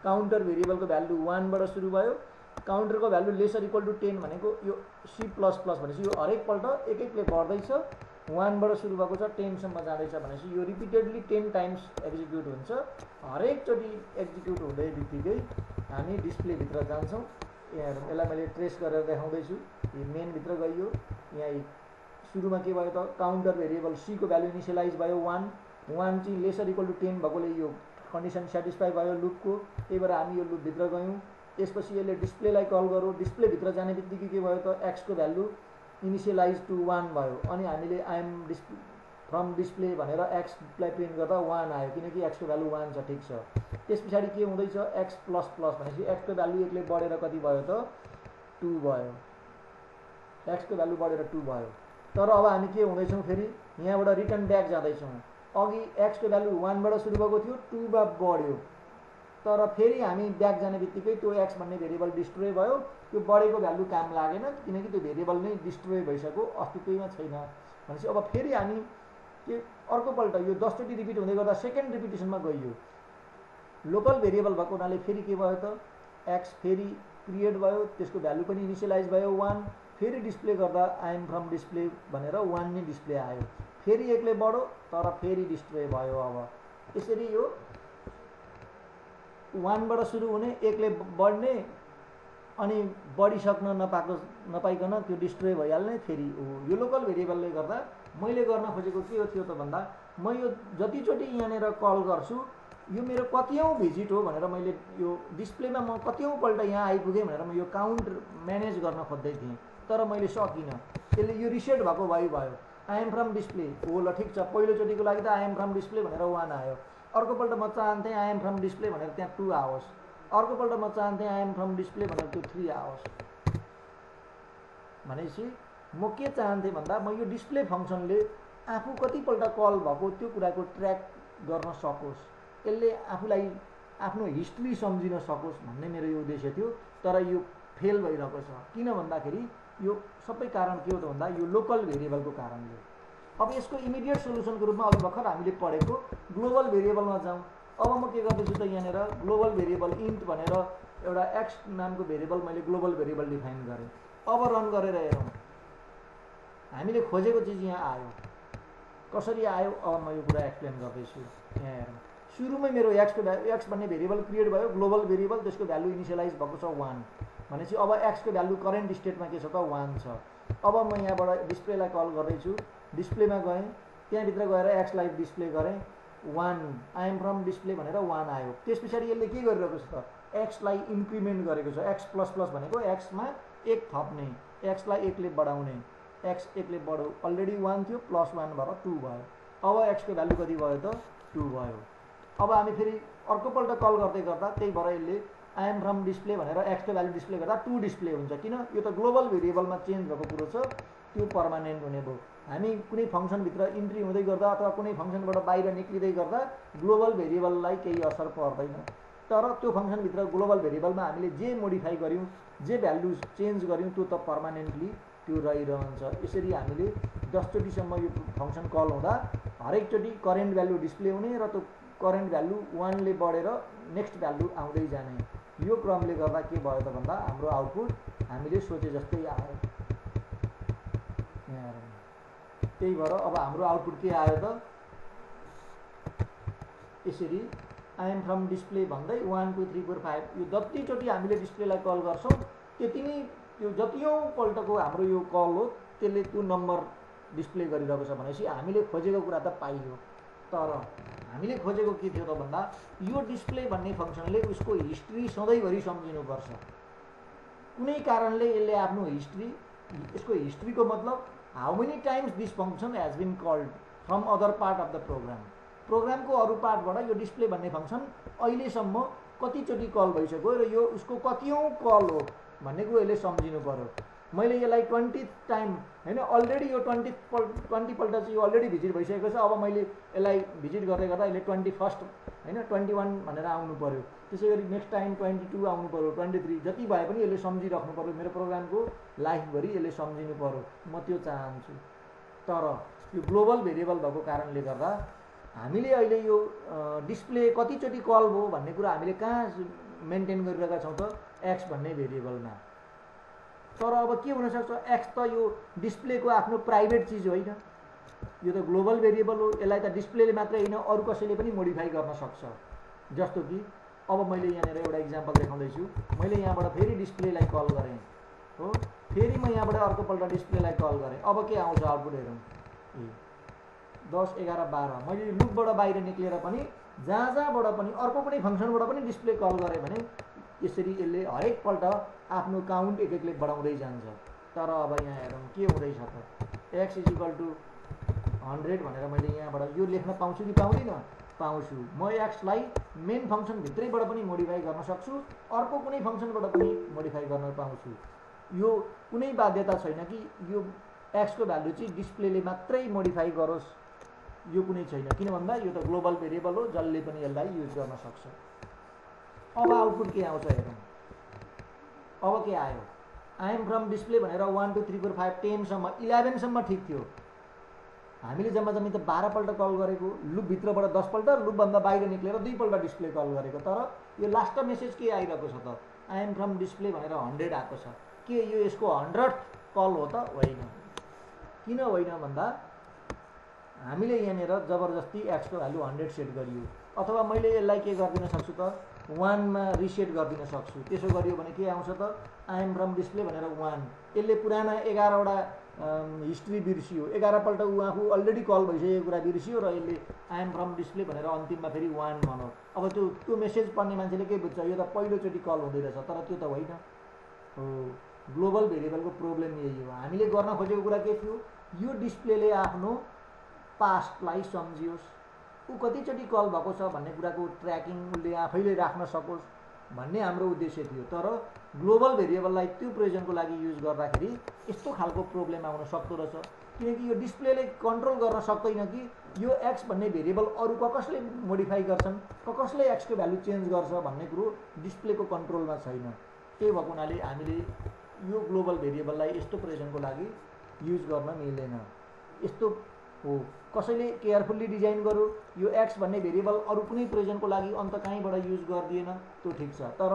Speaker 1: काउन्टर भेरिएबलको भ्यालु 1 बाट सुरु भयो। काउन्टरको भ्यालु < 10 भनेको यो c++ भनेपछि यो हरेकपल्ट एक एकले बढ्दैछ। 1 बाट सुरु भएको छ, 10 सम्म जाँदैछ भनेपछि यो रिपिटेडली 10 टाइम्स एक्जिक्युट हुन्छ। हरेकचोटि एक्जिक्युट हुँदै बित्तिकै हामी डिस्प्लेभित्र जान्छौँ। यसलाई मैले ट्रेस गरेर देखाउँदैछु। यो मेनभित्र गइयो, यहाँ सुरुमा के भयो त काउन्टर भेरिएबल c को भ्यालु इनिसियलाइज भयो 1 चाहिँ < 10 भएकोले यो कन्डिसन सेटिस्फाई भयो लुपको। त्यही भएर हामी यो लुपभित्र गयौँ। त्यसपछि यसले डिस्प्लेलाई कल गरौँ। डिस्प्लेभित्र जाने बित्तिकै के भयो त x को भ्यालु इनिसियलाइज टु 1 भयो अनि हामीले आई एम फ्रम डिस्प्ले भनेर x लाई प्रिन्ट गर्दा 1 आयो किनकि x को भ्यालु 1 छ। ठिक छ। त्यस पछाडि के हुँदैछ? x++ भनेपछि x को भ्यालु 1 ले बढेर कति भयो त 2 भयो। x को भ्यालु बढेर 2 भयो। तर अब हामी के हुँदैछौँ? फेरि यहाँबाट रिटर्न ब्याक जाँदैछौँ। अघि x को भ्यालु 1 बाट सुरु भएको थियो, 2 मा बढ्यो। तर फेरि हामी ब्याक जाने बित्तिकै त्यो x भन्ने भेरिएबल डिस्ट्रोय भयो। त्यो बढेको भ्यालु काम लागेन किनकि त्यो भेरिएबल नै डिस्ट्रोय भइसक्यो, अस्तित्वैमा छैन। भनेपछि अब फेरि हामी के अर्कोपल्ट यो 10 चोटि रिपिट हुँदै गर्दा सेकेन्ड रिपिटेसनमा गइयो। लोकल भेरिएबल भएको हुनाले फेरि के भयो त x फेरि क्रिएट भयो, त्यसको भ्यालु पनि इनिसियलाइज भयो 1। फेरि डिस्प्ले गर्दा आई एम फ्रम डिस्प्ले भनेर 1 नै डिस्प्ले आयो, फेरि 1 ले बढो तर फेरि डिस्प्ले भयो। अब यसरी यो 1 बाट सुरु हुने 1 ले बढ्ने अनि बढिसक्न नपाइकन त्यो डिस्ट्रोय भइहाल्ने फेरि यो लोकल भेरिएबलले गर्दा मैले गर्न खोजेको के हो थियो त भन्दा म यो जतिचोटि यहाँनिर कल गर्छु यो मेरो कतिऔं भिजिट हो भनेर मैले यो डिस्प्लेमा म कतिऔं पल्ट यहाँ आइपुगेँ भनेर म यो काउन्ट म्यानेज गर्न खोज्दै थिएँ, तर मैले सकिनँ। त्यसले यो रिसेट भएको भयो। आई एम फ्रम डिस्प्ले हो, ल ठिक छ, पहिलोचोटिको लागि त आई एम फ्रम डिस्प्ले भनेर 1 आयो, अर्कोपल्ट म चाहन्थेँ आई एम फ्रम डिस्प्ले भनेर त्यहाँ 2 आओस्, अर्कोपल्ट म चाहन्थेँ आई एम फ्रम डिस्प्ले भनेर त्यो 3 आओस्। भनेपछि म के चाहन्थेँ भन्दा म यो डिस्प्ले फङ्सनले आफू कतिपल्ट कल भएको त्यो कुराको ट्र्याक गर्न सकोस्, यसले आफूलाई आफ्नो हिस्ट्री सम्झिन सकोस् भन्ने मेरो यो उद्देश्य थियो। तर यो फेल भइरहेको छ। किन भन्दाखेरि यो सबै कारण के हो त भन्दा यो लोकल भेरिएबलको कारणले। अब यसको इमिडिएट सोलुसनको रूपमा अघि भर्खर हामीले पढेको ग्लोबल भेरिएबलमा जाउँ। अब म के गर्दैछु त यहाँनिर ग्लोबल भेरिएबल इन्ट भनेर एउटा एक्स नामको भेरिएबल मैले ग्लोबल भेरिएबल डिफाइन गरेँ। अब रन गरेर हेरौँ, हामीले खोजेको चिज यहाँ आयो। कसरी आयो अब म यो कुरा एक्सप्लेन गर्दैछु। यहाँ हेरौँ, सुरुमै मेरो एक्स भन्ने भेरिएबल क्रिएट भयो, ग्लोबल भेरिएबल, त्यसको भ्यालु इनिसियलाइज भएको छ 1 भनेपछि अब एक्सको भ्यालु करेन्ट स्टेटमा के छ त 1 छ। अब म यहाँबाट डिस्प्लेलाई कल गर्दैछु, डिस्प्लेमा गएँ, त्यहाँभित्र गएर एक्सलाई डिस्प्ले गरेँ 1 आई एम फ्रम डिस्प्ले भनेर 1 आयो। त्यस पछाडि यसले के गरिरहेको छ त एक्सलाई इन्क्रिमेन्ट गरेको छ। एक्स प्लस प्लस भनेको एक्समा 1 थप्ने, एक्सलाई 1 ले बढाउने, एक्स 1 ले बढो, अलरेडी 1 थियो प्लस 1 भएर 2 भयो। अब एक्सको भ्यालु कति भयो त 2 भयो। अब हामी फेरि अर्कोपल्ट कल गर्दै गर्दा त्यही भएर यसले आई एम फ्रम डिस्प्ले भनेर एक्सको भ्यालु डिस्प्ले गर्दा 2 डिस्प्ले हुन्छ। किन? यो त ग्लोबल भेरिएबलमा चेन्ज भएको कुरो छ, त्यो पर्मानेन्ट हुने भयो। हामी कुनै फङ्सनभित्र इन्ट्री हुँदै गर्दा अथवा कुनै फङ्सनबाट बाहिर निक्लिँदै गर्दा ग्लोबल भेरिएबललाई केही असर पर्दैन, तर त्यो फङ्सनभित्र ग्लोबल भेरिएबलमा हामीले जे मोडिफाई गऱ्यौँ, जे भ्यालु चेन्ज गऱ्यौँ त्यो त पर्मानेन्टली त्यो रहिरहन्छ। यसरी हामीले 10 चोटिसम्म यो फङ्सन कल हुँदा हरेकचोटि करेन्ट भ्यालु डिस्प्ले हुने र त्यो करेन्ट भ्यालु 1 ले बढेर नेक्स्ट भ्यालु आउँदै जाने। यो क्रमले गर्दा के भयो त भन्दा हाम्रो आउटपुट हामीले सोचे जस्तै आयो। त्यही भएर अब हाम्रो आउटपुट के आयो त यसरी आई एम फ्रम डिस्प्ले भन्दै 1 2 3 4 5 यो जतिचोटि हामीले डिस्प्लेलाई कल गर्छौँ त्यति नै त्यो जतिऔं पल्टको हाम्रो यो कल हो त्यसले त्यो नम्बर डिस्प्ले गरिरहेको छ। भनेपछि हामीले खोजेको कुरा त पाइयो, तर हामीले खोजेको के थियो त भन्दा यो डिस्प्ले भन्ने फङ्सनले उसको हिस्ट्री सधैँभरि सम्झिनुपर्छ। कुनै कारणले यसले आफ्नो हिस्ट्री, यसको हिस्ट्रीको मतलब how many times this function has been called from other part of the program, प्रोग्रामको अरू पार्टबाट यो डिस्प्ले भन्ने फङ्सन अहिलेसम्म कतिचोटि कल भइसक्यो र यो उसको कतिऔं कल हो भन्ने कुरो यसले सम्झिनु पर्यो। मैले यसलाई 20th टाइम हैन, अलरेडी यो 20 पल्ट चाहिँ यो अलरेडी भिजिट भइसकेको छ। अब मैले यसलाई भिजिट गर्दै गर्दा यसले 21st हैन 21 भनेर आउनु पर्यो। त्यसै गरी नेक्स्ट टाइम 22 आउनु पर्यो, 23 जति भए पनि यसले सम्झिराख्नु पर्यो। मेरो प्रोग्रामको लाइफभरि यसले सम्झिनु पर्यो, म त्यो चाहन्छु। तर यो ग्लोबल भेरिएबल भएको कारणले गर्दा हामीले अहिले यो डिस्प्ले कतिचोटि कल भयो भन्ने कुरा हामीले कहाँ मेन्टेन गरिरहेका छौँ त एक्स भन्ने भेरिएबलमा। तर अब के हुनसक्छ, एक्स त यो डिस्प्लेको आफ्नो प्राइभेट चिज होइन, यो त ग्लोबल भेरिएबल हो। यसलाई त डिस्प्लेले मात्रै होइन अरू कसैले पनि मोडिफाई गर्न सक्छ। जस्तो कि अब मैले यहाँनिर एउटा इक्जाम्पल देखाउँदैछु। मैले यहाँबाट फेरि डिस्प्लेलाई कल गरेँ हो, फेरि म यहाँबाट अर्कोपल्ट डिस्प्लेलाई कल गरेँ। अब के आउँछ आउटपुट हेरौँ, 10 11 12 मैले लुपबाट बाहिर निक्लेर पनि जहाँबाट पनि अर्को कुनै फङ्सनबाट पनि डिस्प्ले कल गरेँ भने यसरी यसले हरेकपल्ट आफ्नो काउन्ट एक एकले बढाउँदै जान्छ। तर अब यहाँ हेरौँ के हुँदैछ त, एक्स इज इक्वल टु 100 भनेर मैले यहाँबाट यो लेख्न पाउँछु कि पाउँदिनँ? पाउँछु। म एक्सलाई मेन फङ्सनभित्रैबाट पनि मोडिफाई गर्न सक्छु, अर्को कुनै फङ्सनबाट पनि मोडिफाई गर्न पाउँछु। यो कुनै बाध्यता छैन कि यो एक्सको भ्यालु चाहिँ डिस्प्लेले मात्रै मोडिफाई गरोस्, यो कुनै छैन। किन भन्दा यो त ग्लोबल भेरिएबल हो, जसले पनि यसलाई युज गर्न सक्छ। अब आउटपुट के आउँछ हेरौँ। अब के आयो, आई एम फ्रम डिस्प्ले भनेर 1 2 3 4 5 10 सम्म 11 सम्म ठिक थियो। हामीले जम्मा जम्मी त 12 पल्ट कल गरेको, लुपभित्रबाट 10 पल्ट, लुपभन्दा बाहिर निक्लेर 2 पल्ट डिस्प्ले कल गरेको। तर यो लास्ट मेसेज के आइरहेको छ त, आई एम फ्रम डिस्प्ले भनेर 100 आएको छ। के यो यसको 100th कल हो त होइन। किन होइन भन्दा हामीले यहाँनिर जबरजस्ती एक्सको भ्यालु 100 सेट गरियो, अथवा मैले यसलाई के गरिदिन सक्छु त 1 मा रिसेट गरिदिन सक्छु। त्यसो गरियो भने के आउँछ त आई एम फ्रम डिस्प्ले भनेर 1, यसले पुराना 11 वटा हिस्ट्री बिर्सियो, 11 पल्ट ऊ आफू अलरेडी कल भइसकेको कुरा बिर्सियो र यसले आई एम फ्रम डिस्प्ले भनेर अन्तिममा फेरि 1 भन्यो। अब त्यो मेसेज पढ्ने मान्छेले के बुझ्छ, यो त पहिलोचोटि कल हुँदै रहेछ, तर त्यो त होइन हो। ग्लोबल भेरिएबलको प्रब्लम यही हो। हामीले गर्न खोजेको कुरा के थियो, यो डिस्प्लेले आफ्नो पास्टलाई सम्झियोस्, ऊ कतिचोटि कल भएको छ भन्ने कुराको ट्र्याकिङ उसले आफैले राख्न सकोस् भन्ने हाम्रो उद्देश्य थियो। तर ग्लोबल भेरिएबललाई त्यो प्रयोजनको लागि युज गर्दाखेरि यस्तो खालको प्रब्लम आउन सक्दो रहेछ, किनकि यो डिस्प्लेले कन्ट्रोल गर्न सक्दैन कि यो एक्स भन्ने भेरिएबल अरू कसले मोडिफाई गर्छन्, कसले एक्सको भ्यालु चेन्ज गर्छ भन्ने कुरो डिस्प्लेको कन्ट्रोलमा छैन। त्यही भएको हुनाले हामीले यो ग्लोबल भेरिएबललाई यस्तो प्रयोजनको लागि युज गर्न मिल्दैन। यस्तो हो, कसैले केयरफुल्ली डिजाइन गर्यो, यो एक्स भन्ने भेरिएबल अरू कुनै प्रयोजनको लागि अन्त कहीँबाट युज गरिदिएन, त्यो ठिक छ। तर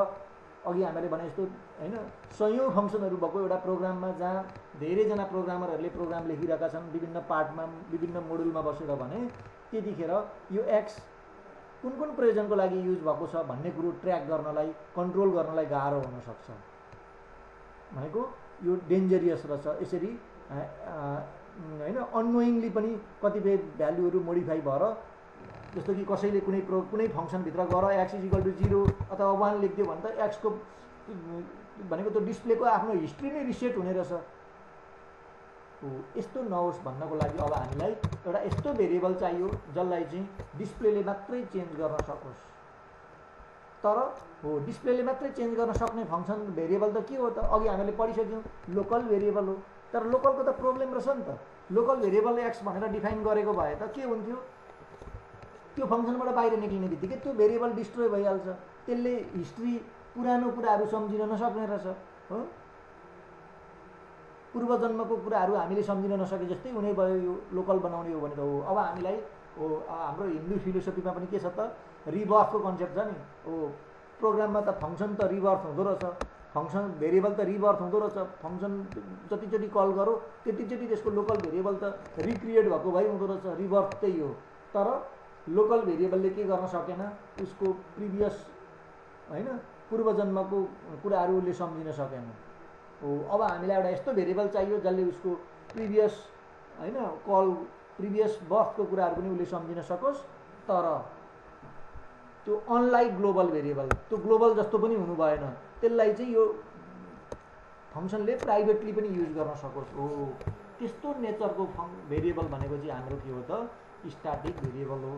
Speaker 1: अघि हामीले भने जस्तो होइन, सयौँ फङ्सनहरू भएको एउटा प्रोग्राममा जहाँ धेरैजना प्रोग्रामरहरूले प्रोग्राम लेखिरहेका छन् विभिन्न पार्टमा विभिन्न मोडुलमा बसेर भने, त्यतिखेर यो एक्स कुन कुन प्रयोजनको लागि युज भएको छ भन्ने कुरो ट्र्याक गर्नलाई, कन्ट्रोल गर्नलाई गाह्रो हुनसक्छ। भनेको यो डेन्जरियस रहेछ। यसरी होइन अननोइङली पनि कतिपय भ्यालुहरू मोडिफाई भएर, जस्तो कि कसैले कुनै फङ्सनभित्र गएर एक्स इज इक्वल टु 0 अथवा 1 लेखिदियो भने त एक्सको भनेको त्यो डिस्प्लेको आफ्नो हिस्ट्री नै रिसेट हुने रहेछ। यस्तो नहोस् भन्नको लागि अब हामीलाई एउटा यस्तो भेरिएबल चाहियो जसलाई चाहिँ डिस्प्लेले मात्रै चेन्ज गर्न सकोस्। तर हो, डिस्प्लेले मात्रै चेन्ज गर्न सक्ने फङ्सन भेरिएबल त के हो त, अघि हामीले पढिसक्यौँ, लोकल भेरिएबल हो। तर लोकलको त प्रब्लम रहेछ नि त। लोकल भेरिएबल एक्स भनेर डिफाइन गरेको भए त के हुन्थ्यो, त्यो फङ्सनबाट बाहिर निक्लिने बित्तिकै त्यो भेरिएबल डिस्ट्रोय भइहाल्छ। त्यसले हिस्ट्री पुरानो कुराहरू सम्झिन नसक्ने रहेछ हो। पूर्वजन्मको कुराहरू हामीले सम्झिन नसके जस्तै हुने भयो यो लोकल बनाउने हो भने त हो। अब हामीलाई हो हाम्रो हिन्दू फिलोसफीमा पनि के छ त, रिबर्थको कन्सेप्ट छ नि। हो, प्रोग्राममा त फङ्सन त रिबर्थ हुँदो रहेछ, फङ्सन भेरिएबल त रिबर्थ हुँदो रहेछ। फङ्सन जतिचोटि कल गरौँ त्यतिचोटि त्यसको लोकल भेरिएबल त रिक्रिएट भएको भइ हुँदो रहेछ, रिबर्थ त्यही हो। तर लोकल भेरिएबलले के गर्न सकेन, उसको प्रिभियस होइन पूर्वजन्मको कुराहरू उसले सम्झिन सकेन हो। अब हामीलाई एउटा यस्तो भेरिएबल चाहियो जसले उसको प्रिभियस होइन कल प्रिभियस बर्थको कुराहरू पनि उसले सम्झिन सकोस्। तर त्यो अनलाइक ग्लोबल भेरिएबल, त्यो ग्लोबल जस्तो पनि हुनु भएन, त्यसलाई चाहिँ यो फङ्सनले प्राइभेटली पनि युज गर्न सकोस् हो। त्यस्तो नेचरको भेरिएबल भनेको चाहिँ हाम्रो के हो त, स्ट्याटिक भेरिएबल हो।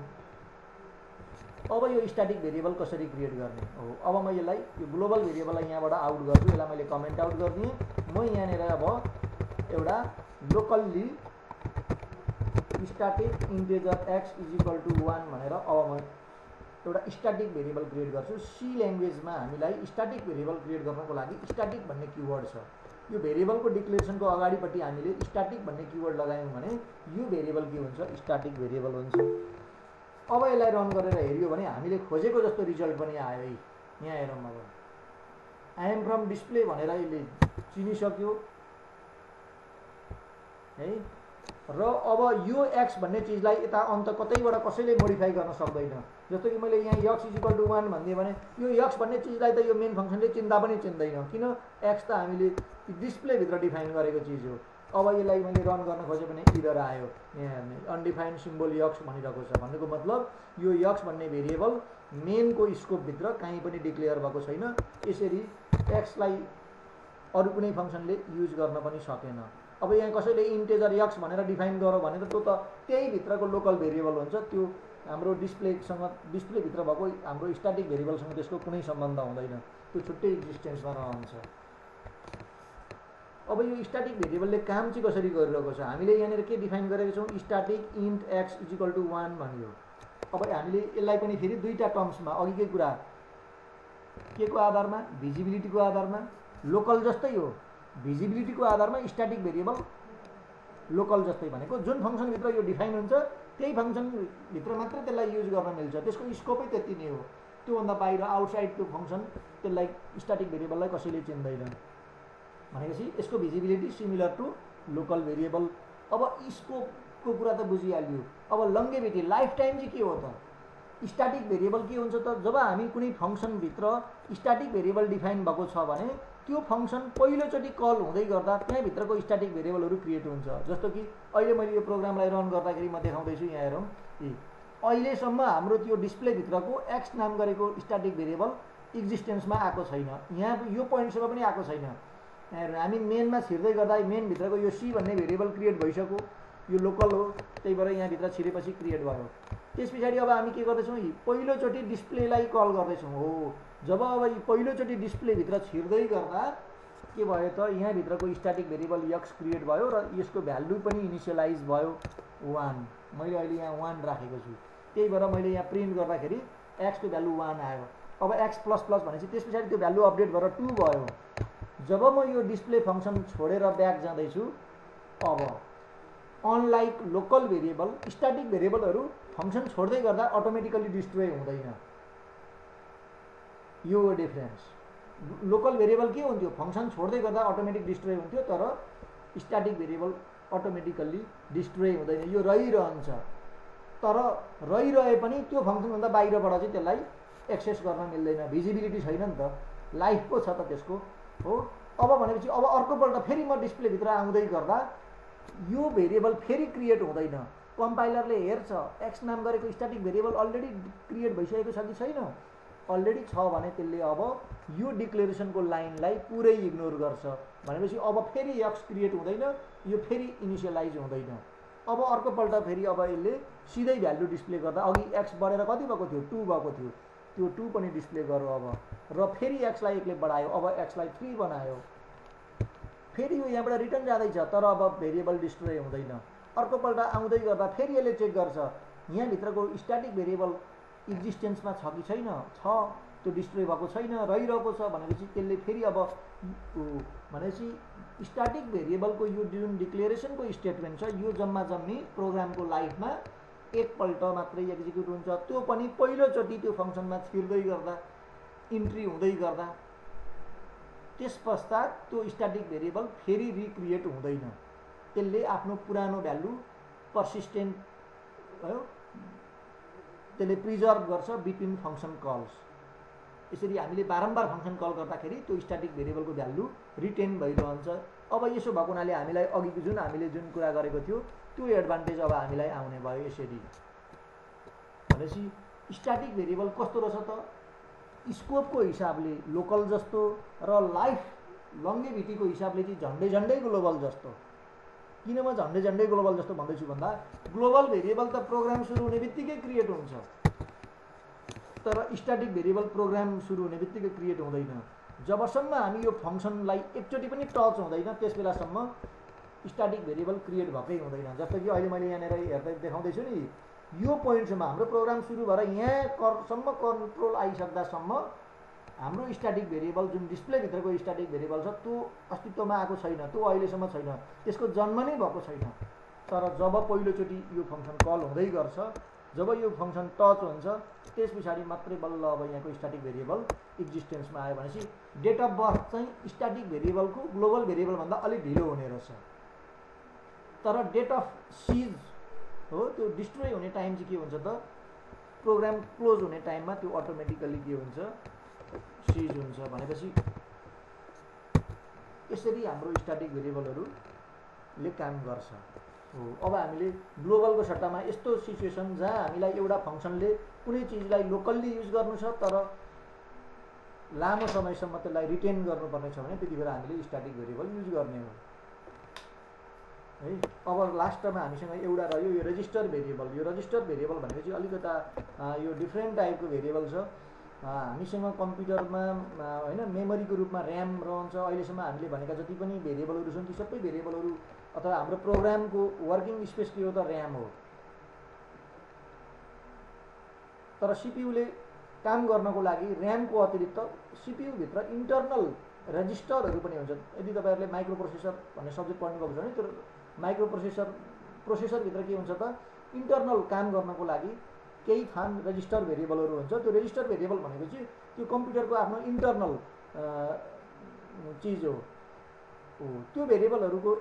Speaker 1: अब यो स्ट्याटिक भेरिएबल कसरी क्रिएट गर्ने हो, अब म यसलाई यो ग्लोबल भेरिएबललाई यहाँबाट आउट गर्छु, यसलाई मैले कमेन्ट आउट गरिदिएँ। म यहाँनिर अब एउटा locally static integer X is equal to 1 भनेर अब म एउटा स्ट्याटिक भेरिएबल क्रिएट गर्छु। सी ल्याङ्ग्वेजमा हामीलाई स्ट्याटिक भेरिएबल क्रिएट गर्नको लागि स्ट्याटिक भन्ने किवर्ड छ। यो भेरिएबलको डिक्लेरेसनको अगाडिपट्टि हामीले स्ट्याटिक भन्ने किवर्ड लगायौँ भने यो भेरिएबल के हुन्छ, स्ट्याटिक भेरिएबल हुन्छ। अब यसलाई रन गरेर हेऱ्यो भने हामीले खोजेको जस्तो रिजल्ट पनि आयो है। यहाँ हेरौँ, अब आई एम फ्रम डिस्प्ले भनेर यसले चिनिसक्यो है। र अब यो एक्स भन्ने चिजलाई यता अन्त कतैबाट कसैले मोडिफाई गर्न सक्दैन। जस्तो कि मैले यहाँ एक्स इज इक्वल टु 1 भनिदिएँ भने यो एक्स भन्ने चिजलाई त यो मेन फङ्सनले चिन्ता पनि चिन्दैन, किन एक्स त हामीले डिस्प्लेभित्र डिफाइन गरेको चिज हो। अब यसलाई मैले रन गर्न खोजेँ भने इरर आयो। यहाँ हेर्ने अनडिफाइन्ड सिम्बल यक्स भनिरहेको छ, भन्नुको मतलब यो यक्स भन्ने भेरिएबल मेनको स्कोपभित्र कहीँ पनि डिक्लेयर भएको छैन। यसरी एक्सलाई अरू कुनै फङ्सनले युज गर्न पनि सकेन। अब यहाँ कसैले इन्टेजर यक्स भनेर डिफाइन गरौँ भने त त्यो त त्यही भित्रको लोकल भेरिएबल हुन्छ, त्यो हाम्रो डिस्प्लेभित्र भएको हाम्रो स्ट्याटिक भेरिएबलसँग त्यसको कुनै सम्बन्ध हुँदैन, त्यो छुट्टै एक्जिस्टेन्समा रहन्छ। अब यो स्ट्याटिक भेरिएबलले काम चाहिँ कसरी गरिरहेको छ, हामीले यहाँनिर के डिफाइन गरेको छौँ, static int X is equal to 1 भन्यो। अब हामीले यसलाई पनि फेरि दुईवटा टर्म्समा, अघिकै कुरा के को आधारमा, भिजिबिलिटीको आधारमा, लोकल जस्तै हो, भिजिबिलिटीको आधारमा स्ट्याटिक भेरिएबल लोकल जस्तै भनेको जुन फङ्सनभित्र यो डिफाइन हुन्छ त्यही फङ्सनभित्र मात्र त्यसलाई युज गर्न मिल्छ, त्यसको स्कोपै त्यति नै हो। त्योभन्दा बाहिर आउटसाइड त्यो फङ्सन त्यसलाई स्ट्याटिक भेरिएबललाई कसैले चिन्दैन। भनेपछि यसको visibility similar to local variable. अब स्कोपको कुरा त बुझिहाल्यो। अब लङ्गेभिटी लाइफ टाइम चाहिँ के हो त? स्ट्याटिक भेरिएबल के हुन्छ त? जब हामी कुनै फङ्सनभित्र स्ट्याटिक भेरिएबल डिफाइन भएको छ भने त्यो फङ्सन पहिलोचोटि कल हुँदै गर्दा त्यहाँभित्रको स्ट्याटिक भेरिएबलहरू क्रिएट हुन्छ। जस्तो कि अहिले मैले यो प्रोग्रामलाई रन गर्दाखेरि म देखाउँदैछु, यहाँ हेरौँ। अहिलेसम्म हाम्रो त्यो डिस्प्लेभित्रको एक्स नाम गरेको स्ट्याटिक भेरिएबल एक्जिस्टेन्समा आएको छैन। यहाँ यो पोइन्टसम्म पनि आएको छैन। हामी मेनमा छिर्दै गर्दा मेनभित्रको यो सी भन्ने भेरिएबल क्रिएट भइसक्यो, यो लोकल हो, त्यही भएर यहाँभित्र छिरेपछि क्रिएट भयो। त्यस पछाडि अब हामी के गर्दैछौँ? पहिलोचोटि डिस्प्लेलाई कल गर्दैछौँ। हो, जब अब पहिलोचोटि डिस्प्लेभित्र छिर्दै गर्दा के भयो त? यहाँभित्रको स्ट्याटिक भेरिएबल एक्स क्रिएट भयो र यसको भ्यालु पनि इनिसियलाइज भयो 1। मैले अहिले यहाँ 1 राखेको छु, त्यही भएर मैले यहाँ प्रिन्ट गर्दाखेरि एक्सको भ्यालु 1 आयो। अब एक्स प्लस प्लस भनेपछि त्यस पछाडि त्यो भ्यालु अपडेट भएर 2 भयो। जब म यो डिस्प्ले फङ्सन छोडेर ब्याक जाँदैछु, अब अनलाइक लोकल भेरिएबल, स्ट्याटिक भेरिएबलहरू फङ्सन छोड्दै गर्दा अटोमेटिकली डिस्ट्रोय हुँदैन। यो डिफरेन्स। लोकल भेरिएबल के हुन्थ्यो? फङ्सन छोड्दै गर्दा अटोमेटिक डिस्ट्रोय हुन्थ्यो, तर स्ट्याटिक भेरिएबल अटोमेटिकल्ली डिस्ट्रोय हुँदैन। यो रहिरहन्छ, तर रहिरहे पनि त्यो फङ्सनभन्दा बाहिरबाट चाहिँ त्यसलाई एक्सेस गर्न मिल्दैन। भिजिबिलिटी छैन नि त, लाइफ पो छ त त्यसको। हो, अब भनेपछि अब अर्कोपल्ट फेरि म डिस्प्लेभित्र आउँदै गर्दा यो भेरिएबल फेरि क्रिएट हुँदैन। कम्पाइलरले हेर्छ एक्स नाम गरेको स्ट्याटिक भेरिएबल अलरेडी क्रिएट भइसकेको छ कि छैन। अलरेडी छ भने त्यसले अब यो डिक्लेरेसनको लाइनलाई पुरै इग्नोर गर्छ। भनेपछि अब फेरि एक्स क्रिएट हुँदैन, यो फेरि इनिसियलाइज हुँदैन। अब अर्कोपल्ट फेरि अब यसले सिधै भ्यालु डिस्प्ले गर्दा अघि एक्स बढेर कति भएको थियो? 2 भएको थियो, त्यो 2 पनि डिस्प्ले गर्यो अब। र फेरि एक्सलाई एकले बढायो, अब एक्सलाई 3 बनायो। फेरि यो यहाँबाट रिटर्न जाँदैछ, तर अब भेरिएबल डिस्ट्रोय हुँदैन। अर्कोपल्ट आउँदै गर्दा फेरि यसले चेक गर्छ यहाँभित्रको स्ट्याटिक भेरिएबल एक्जिस्टेन्समा छ कि छैन। छ, त्यो डिस्ट्रोय भएको छैन, रहिरहेको छ। भनेपछि त्यसले फेरि अब भनेपछि स्ट्याटिक भेरिएबलको यो जुन डिक्लेरेसनको स्टेटमेन्ट छ, यो जम्मा जम्मी प्रोग्रामको लाइफमा एकपल्ट मात्रै एक्जिक्युट हुन्छ। त्यो पनि पहिलोचोटि त्यो फङ्सनमा छिर्दै गर्दा, इन्ट्री हुँदै गर्दा। त्यस पश्चात त्यो स्ट्याटिक भेरिएबल फेरि रिक्रिएट हुँदैन। त्यसले आफ्नो पुरानो भ्यालु पर्सिस्टेन्ट भयो, त्यसले प्रिजर्भ गर्छ बिट्विन फङ्सन कल्स। यसरी हामीले बारम्बार फङ्सन कल गर्दाखेरि त्यो स्ट्याटिक भेरिएबलको भ्यालु रिटेन भइरहन्छ। अब यसो भएको हुनाले हामीलाई अघिको हामीले जुन कुरा गरेको थियो त्यो एडभान्टेज अब हामीलाई आउने भयो। यसरी भनेपछि स्ट्याटिक भेरिएबल कस्तो रहेछ त? स्कोपको हिसाबले लोकल जस्तो र लाइफ लङ्गेभिटीको हिसाबले चाहिँ झन्डै झन्डै ग्लोबल जस्तो। किन म झन्डै झन्डै ग्लोबल जस्तो भन्दैछु भन्दा, ग्लोबल भेरिएबल त प्रोग्राम सुरु हुने बित्तिकै क्रिएट हुन्छ, तर स्ट्याटिक भेरिएबल प्रोग्राम सुरु हुने बित्तिकै क्रिएट हुँदैन। जबसम्म हामी यो फङ्सनलाई एकचोटि पनि टच हुँदैन त्यस बेलासम्म स्ट्याटिक भेरिएबल क्रिएट भएकै हुँदैन। जस्तो कि अहिले मैले यहाँनिर हेर्दै देखाउँदैछु नि, यो पोइन्टसम्म हाम्रो प्रोग्राम सुरु भएर यहाँसम्म कन्ट्रोल आइसक्दासम्म हाम्रो स्ट्याटिक भेरिएबल जुन डिस्प्लेभित्रको स्ट्याटिक भेरिएबल छ त्यो अस्तित्वमा आएको छैन, त्यो अहिलेसम्म छैन, त्यसको जन्म नै भएको छैन। तर जब पहिलोचोटि यो फङ्सन कल हुँदै गर्छ, जब यो फङ्सन टच हुन्छ, त्यस पछाडि मात्रै बल्ल अब यहाँको स्ट्याटिक भेरिएबल एक्जिस्टेन्समा आयो। भनेपछि डेट अफ बर्थ चाहिँ स्ट्याटिक भेरिएबलको ग्लोबल भेरिएबलभन्दा अलिक ढिलो हुने रहेछ। तर डेट अफ सिज हो, त्यो डिस्ट्रोय हुने टाइम चाहिँ के हुन्छ त? प्रोग्राम क्लोज हुने टाइममा त्यो अटोमेटिकल्ली के हुन्छ? सिज हुन्छ। भनेपछि यसरी हाम्रो स्ट्याटिक भेरिएबलहरूले काम गर्छ। हो, अब हामीले ग्लोबलको सट्टामा यस्तो सिचुएसन जहाँ हामीलाई एउटा फङ्सनले कुनै चिजलाई लोकल्ली युज गर्नु छ तर लामो समयसम्म त्यसलाई रिटेन गर्नुपर्ने छ भने त्यति बेला हामीले स्ट्याटिक भेरिएबल युज गर्ने हो है। अब लास्टमा हामीसँग एउटा रह्यो यो रेजिस्टर भेरिएबल। यो रेजिस्टर भेरिएबल भनेको चाहिँ अलिकता यो डिफ्रेन्ट टाइपको भेरिएबल छ। हामीसँग कम्प्युटरमा होइन मेमोरीको रूपमा ऱ्याम रहन्छ। अहिलेसम्म हामीले भनेका जति पनि भेरिएबलहरू छन् ती सबै भेरिएबलहरू अथवा हाम्रो प्रोग्रामको वर्किङ स्पेस के हो त? ऱ्याम हो। तर सिपियुले काम गर्नको लागि ऱ्यामको अतिरिक्त सिपियुभित्र इन्टरनल रेजिस्टरहरू पनि हुन्छ। यदि तपाईँहरूले माइक्रो प्रोसेसर भन्ने सब्जेक्ट पढ्नुभएको छ भने त्यो माइक्रो प्रोसेसरभित्र के हुन्छ त? इन्टरनल काम गर्नको लागि केही थान रेजिस्टर भेरिएबलहरू हुन्छ। त्यो रेजिस्टर भेरिएबल भनेको चाहिँ त्यो कम्प्युटरको आफ्नो इन्टरनल चिज हो। त्यो भेरिएबलहरूको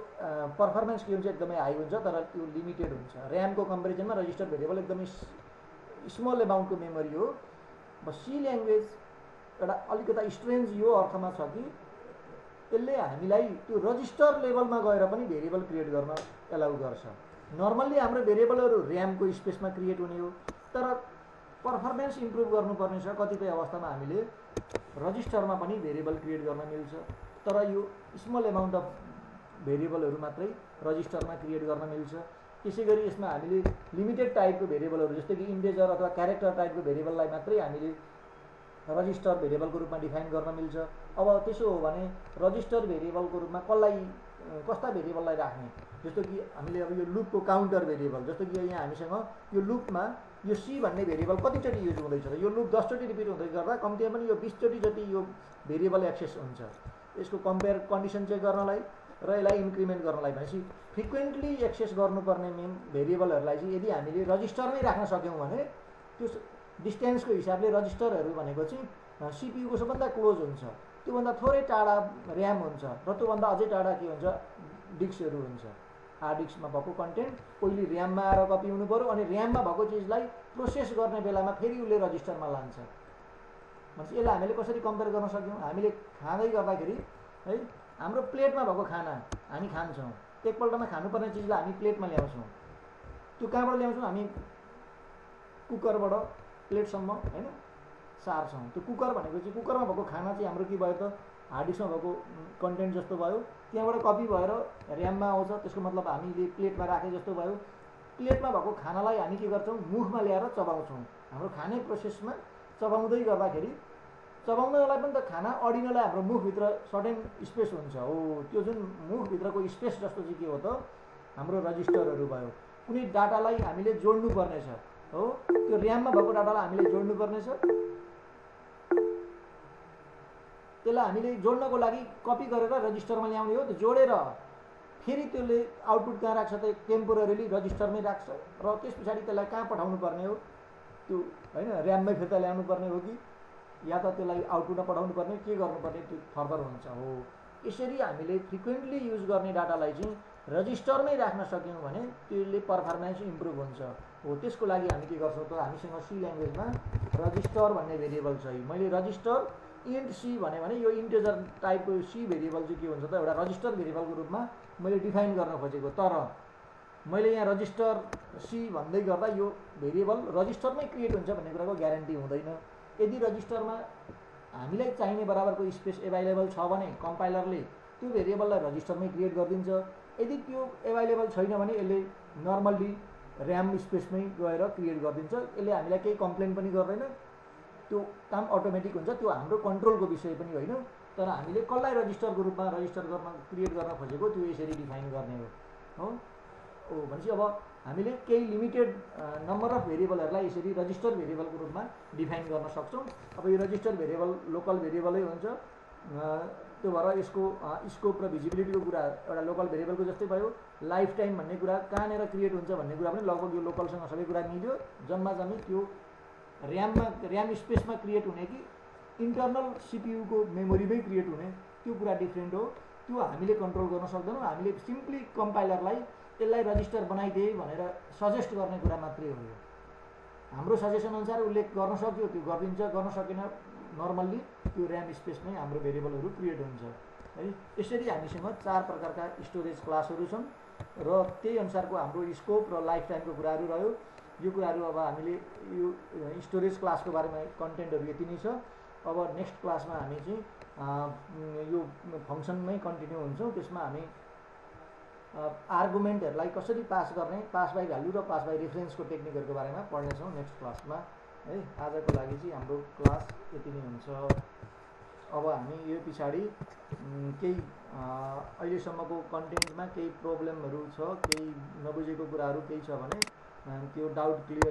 Speaker 1: पर्फर्मेन्स के हुन्छ एकदमै हाई हुन्छ तर त्यो लिमिटेड हुन्छ। ऱ्यामको कम्पेरिजनमा रजिस्टर भेरिएबल एकदमै स्मल एमाउन्टको मेमोरी हो। अब सी ल्याङ्ग्वेज एउटा अलिकता स्ट्रेन्ज यो अर्थमा छ कि यसले हामीलाई त्यो रजिस्टर लेभलमा गएर पनि भेरिएबल क्रिएट गर्न एलाउ गर्छ। नर्मल्ली हाम्रो भेरिएबलहरू ऱ्यामको स्पेसमा क्रिएट हुने हो तर पर्फर्मेन्स इम्प्रुभ गर्नुपर्ने छ कतिपय अवस्थामा हामीले रजिस्टरमा पनि भेरिएबल क्रिएट गर्न मिल्छ तर यो स्मल एमाउन्ट अफ भेरिएबलहरू मात्रै रजिस्टरमा क्रिएट गर्न मिल्छ। त्यसै गरी यसमा हामीले लिमिटेड टाइपको भेरिएबलहरू जस्तै कि इन्टिजर अथवा क्यारेक्टर टाइपको भेरिएबललाई मात्रै हामीले रजिस्टर भेरिएबलको रूपमा डिफाइन गर्न मिल्छ। अब त्यसो हो भने रजिस्टर भेरिएबलको रूपमा कस्ता भेरिएबललाई राख्ने, जस्तो कि हामीले अब यो लुपको काउन्टर भेरिएबल, जस्तो कि यहाँ हामीसँग यो लुपमा यो सी भन्ने भेरिएबल कतिचोटि युज हुँदैछ र यो लुप 10 चोटि रिपिट हुँदै गर्दा कम्तीमा पनि यो 20 चोटि जति यो भेरिएबल एक्सेस हुन्छ। यसको कम्पेयर कन्डिसन चेक गर्नलाई र यसलाई इन्क्रिमेन्ट गर्नलाई भनेपछि फ्रिक्वेन्टली एक्सेस गर्नुपर्ने भेरिएबलहरूलाई चाहिँ यदि हामीले रजिस्टरमै राख्न सक्यौँ भने त्यो डिस्टेन्सको हिसाबले रजिस्टरहरू भनेको चाहिँ सिपियुको सबभन्दा क्लोज हुन्छ। त्योभन्दा थोरै टाढा ऱ्याम हुन्छ र त्योभन्दा अझै टाढा के हुन्छ डिस्कहरू हुन्छ। हार्ड डिस्कमा भएको कन्टेन्ट पहिले ऱ्याममा आएर कपी हुनु पऱ्यो अनि ऱ्याममा भएको चिजलाई प्रोसेस गर्ने बेलामा फेरि उसले रजिस्टरमा लान्छ। भनेपछि यसलाई हामीले कसरी कम्पेयर गर्न सक्यौँ, हामीले खाँदै गर्दाखेरि है हाम्रो प्लेटमा भएको खाना हामी खान्छौँ, एकपल्टमा खानुपर्ने चिजलाई हामी प्लेटमा ल्याउँछौँ। त्यो कहाँबाट ल्याउँछौँ, हामी कुकरबाट प्लेटसम्म होइन सार्छौँ। त्यो कुकर भनेको चाहिँ कुकरमा भएको खाना चाहिँ हाम्रो के भयो त हार्ड डिस्कमा भएको कन्टेन्ट जस्तो भयो, त्यहाँबाट कपी भएर ऱ्याममा आउँछ, त्यसको मतलब हामीले प्लेटमा राखे जस्तो भयो। प्लेटमा भएको खानालाई हामी के गर्छौँ मुखमा ल्याएर चबाउँछौँ। हाम्रो खाने प्रोसेसमा चबाउँदै गर्दाखेरि चबाउनलाई पनि त खाना अडिनलाई हाम्रो मुखभित्र सर्टेन स्पेस हुन्छ हो। त्यो जुन मुखभित्रको स्पेस जस्तो चाहिँ के हो त हाम्रो रजिस्टरहरू भयो। कुनै डाटालाई हामीले जोड्नु पर्नेछ हो, त्यो ऱ्याममा भएको डाटालाई हामीले जोड्नु पर्नेछ, त्यसलाई हामीले जोड्नको लागि कपी गरेर रजिस्टरमा ल्याउने हो। त्यो जोडेर फेरि त्यसले आउटपुट कहाँ राख्छ त टेम्पोररीली रजिस्टरमै राख्छ र त्यस पछाडि त्यसलाई कहाँ पठाउनु पर्ने हो त्यो होइन ऱ्याममै फिर्ता ल्याउनु पर्ने हो कि या त त्यसलाई आउटपुटमा पठाउनु पर्ने के गर्नुपर्ने त्यो फर्दर हुन्छ हो। यसरी हामीले फ्रिक्वेन्टली युज गर्ने डाटालाई चाहिँ रजिस्टरमै राख्न सक्यौँ भने त्यसले पर्फर्मेन्स इम्प्रुभ हुन्छ हो। त्यसको लागि हामी के गर्छौँ त हामीसँग सी ल्याङ्ग्वेजमा रजिस्टर भन्ने भेरिएबल छ। मैले रजिस्टर इन्ट सी भने यो इन्टिजर टाइपको सी भेरिएबल चाहिँ के हुन्छ त एउटा रजिस्टर भेरिएबलको रूपमा मैले डिफाइन गर्न खोजेको, तर मैले यहाँ रजिस्टर सी भन्दै गर्दा यो भेरिएबल रजिस्टरमै क्रिएट हुन्छ भन्ने कुराको ग्यारेन्टी हुँदैन। यदि रजिस्टरमा हामीलाई चाहिने बराबरको स्पेस एभाइलेबल छ भने कम्पाइलरले त्यो भेरिएबललाई रजिस्टरमै क्रिएट गरिदिन्छ। यदि त्यो एभाइलेबल छैन भने यसले नर्मल्ली ऱ्याम स्पेसमै गएर क्रिएट गरिदिन्छ। यसले हामीलाई केही कम्प्लेन पनि गर्दैन, त्यो काम अटोमेटिक हुन्छ। त्यो हाम्रो कन्ट्रोलको विषय पनि होइन, तर हामीले कसलाई रजिस्टरको रूपमा रजिस्टर गर्न क्रिएट गर्न खोजेको त्यो यसरी डिफाइन गर्ने हो। भनेपछि अब हामीले केही लिमिटेड नम्बर अफ भेरिएबलहरूलाई यसरी रजिस्टर भेरिएबलको रूपमा डिफाइन गर्न सक्छौँ। अब यो रजिस्टर भेरिएबल लोकल भेरिएबलै हुन्छ, त्यो भएर यसको स्कोप र भिजिबिलिटीको कुरा एउटा लोकल भेरिएबलको जस्तै भयो। लाइफ टाइम भन्ने कुरा कहाँनिर क्रिएट हुन्छ भन्ने कुरा पनि लगभग यो लोकलसँग सबै कुरा मिल्यो। जम्मा जम्मी त्यो ऱ्याम स्पेसमा क्रिएट हुने कि इन्टरनल सिपियुको मेमोरीमै क्रिएट हुने त्यो कुरा डिफ्रेन्ट हो। त्यो हामीले कन्ट्रोल गर्न सक्दैनौँ। हामीले सिम्पली कम्पाइलरलाई त्यसलाई रजिस्टर बनाइदिए भनेर सजेस्ट गर्ने कुरा मात्रै हो। यो हाम्रो सजेसन अनुसार उसले गर्न सक्यो त्यो गरिदिन्छ, गर्न सकेन नर्मल्ली त्यो ऱ्याम स्पेसमै हाम्रो भेरिएबलहरू क्रिएट हुन्छ है। यसरी हामीसँग 4 प्रकारका स्टोरेज क्लासहरू छन् र त्यही अनुसारको हाम्रो स्कोप र लाइफ टाइमको कुराहरू रह्यो। यो कुराहरू अब हामीले यो स्टोरेज क्लासको बारेमा कन्टेन्टहरू यति नै छ। अब नेक्स्ट क्लासमा हामी चाहिँ यो फङ्सनमै कन्टिन्यू हुन्छौँ। त्यसमा हामी आर्गुमेन्टहरूलाई कसरी पास गर्ने, पास बाई भ्यालु र पास बाई रेफरेन्सको टेक्निकहरूको बारेमा पढ्नेछौँ नेक्स्ट क्लासमा है। आजको लागि चाहिँ हाम्रो क्लास यति नै हुन्छ। अब हामी यो पछाडि केही अहिलेसम्मको कन्टेन्टमा केही प्रब्लमहरू छ, केही नबुझेको कुराहरू केही छ भने त्यो डाउट क्लियर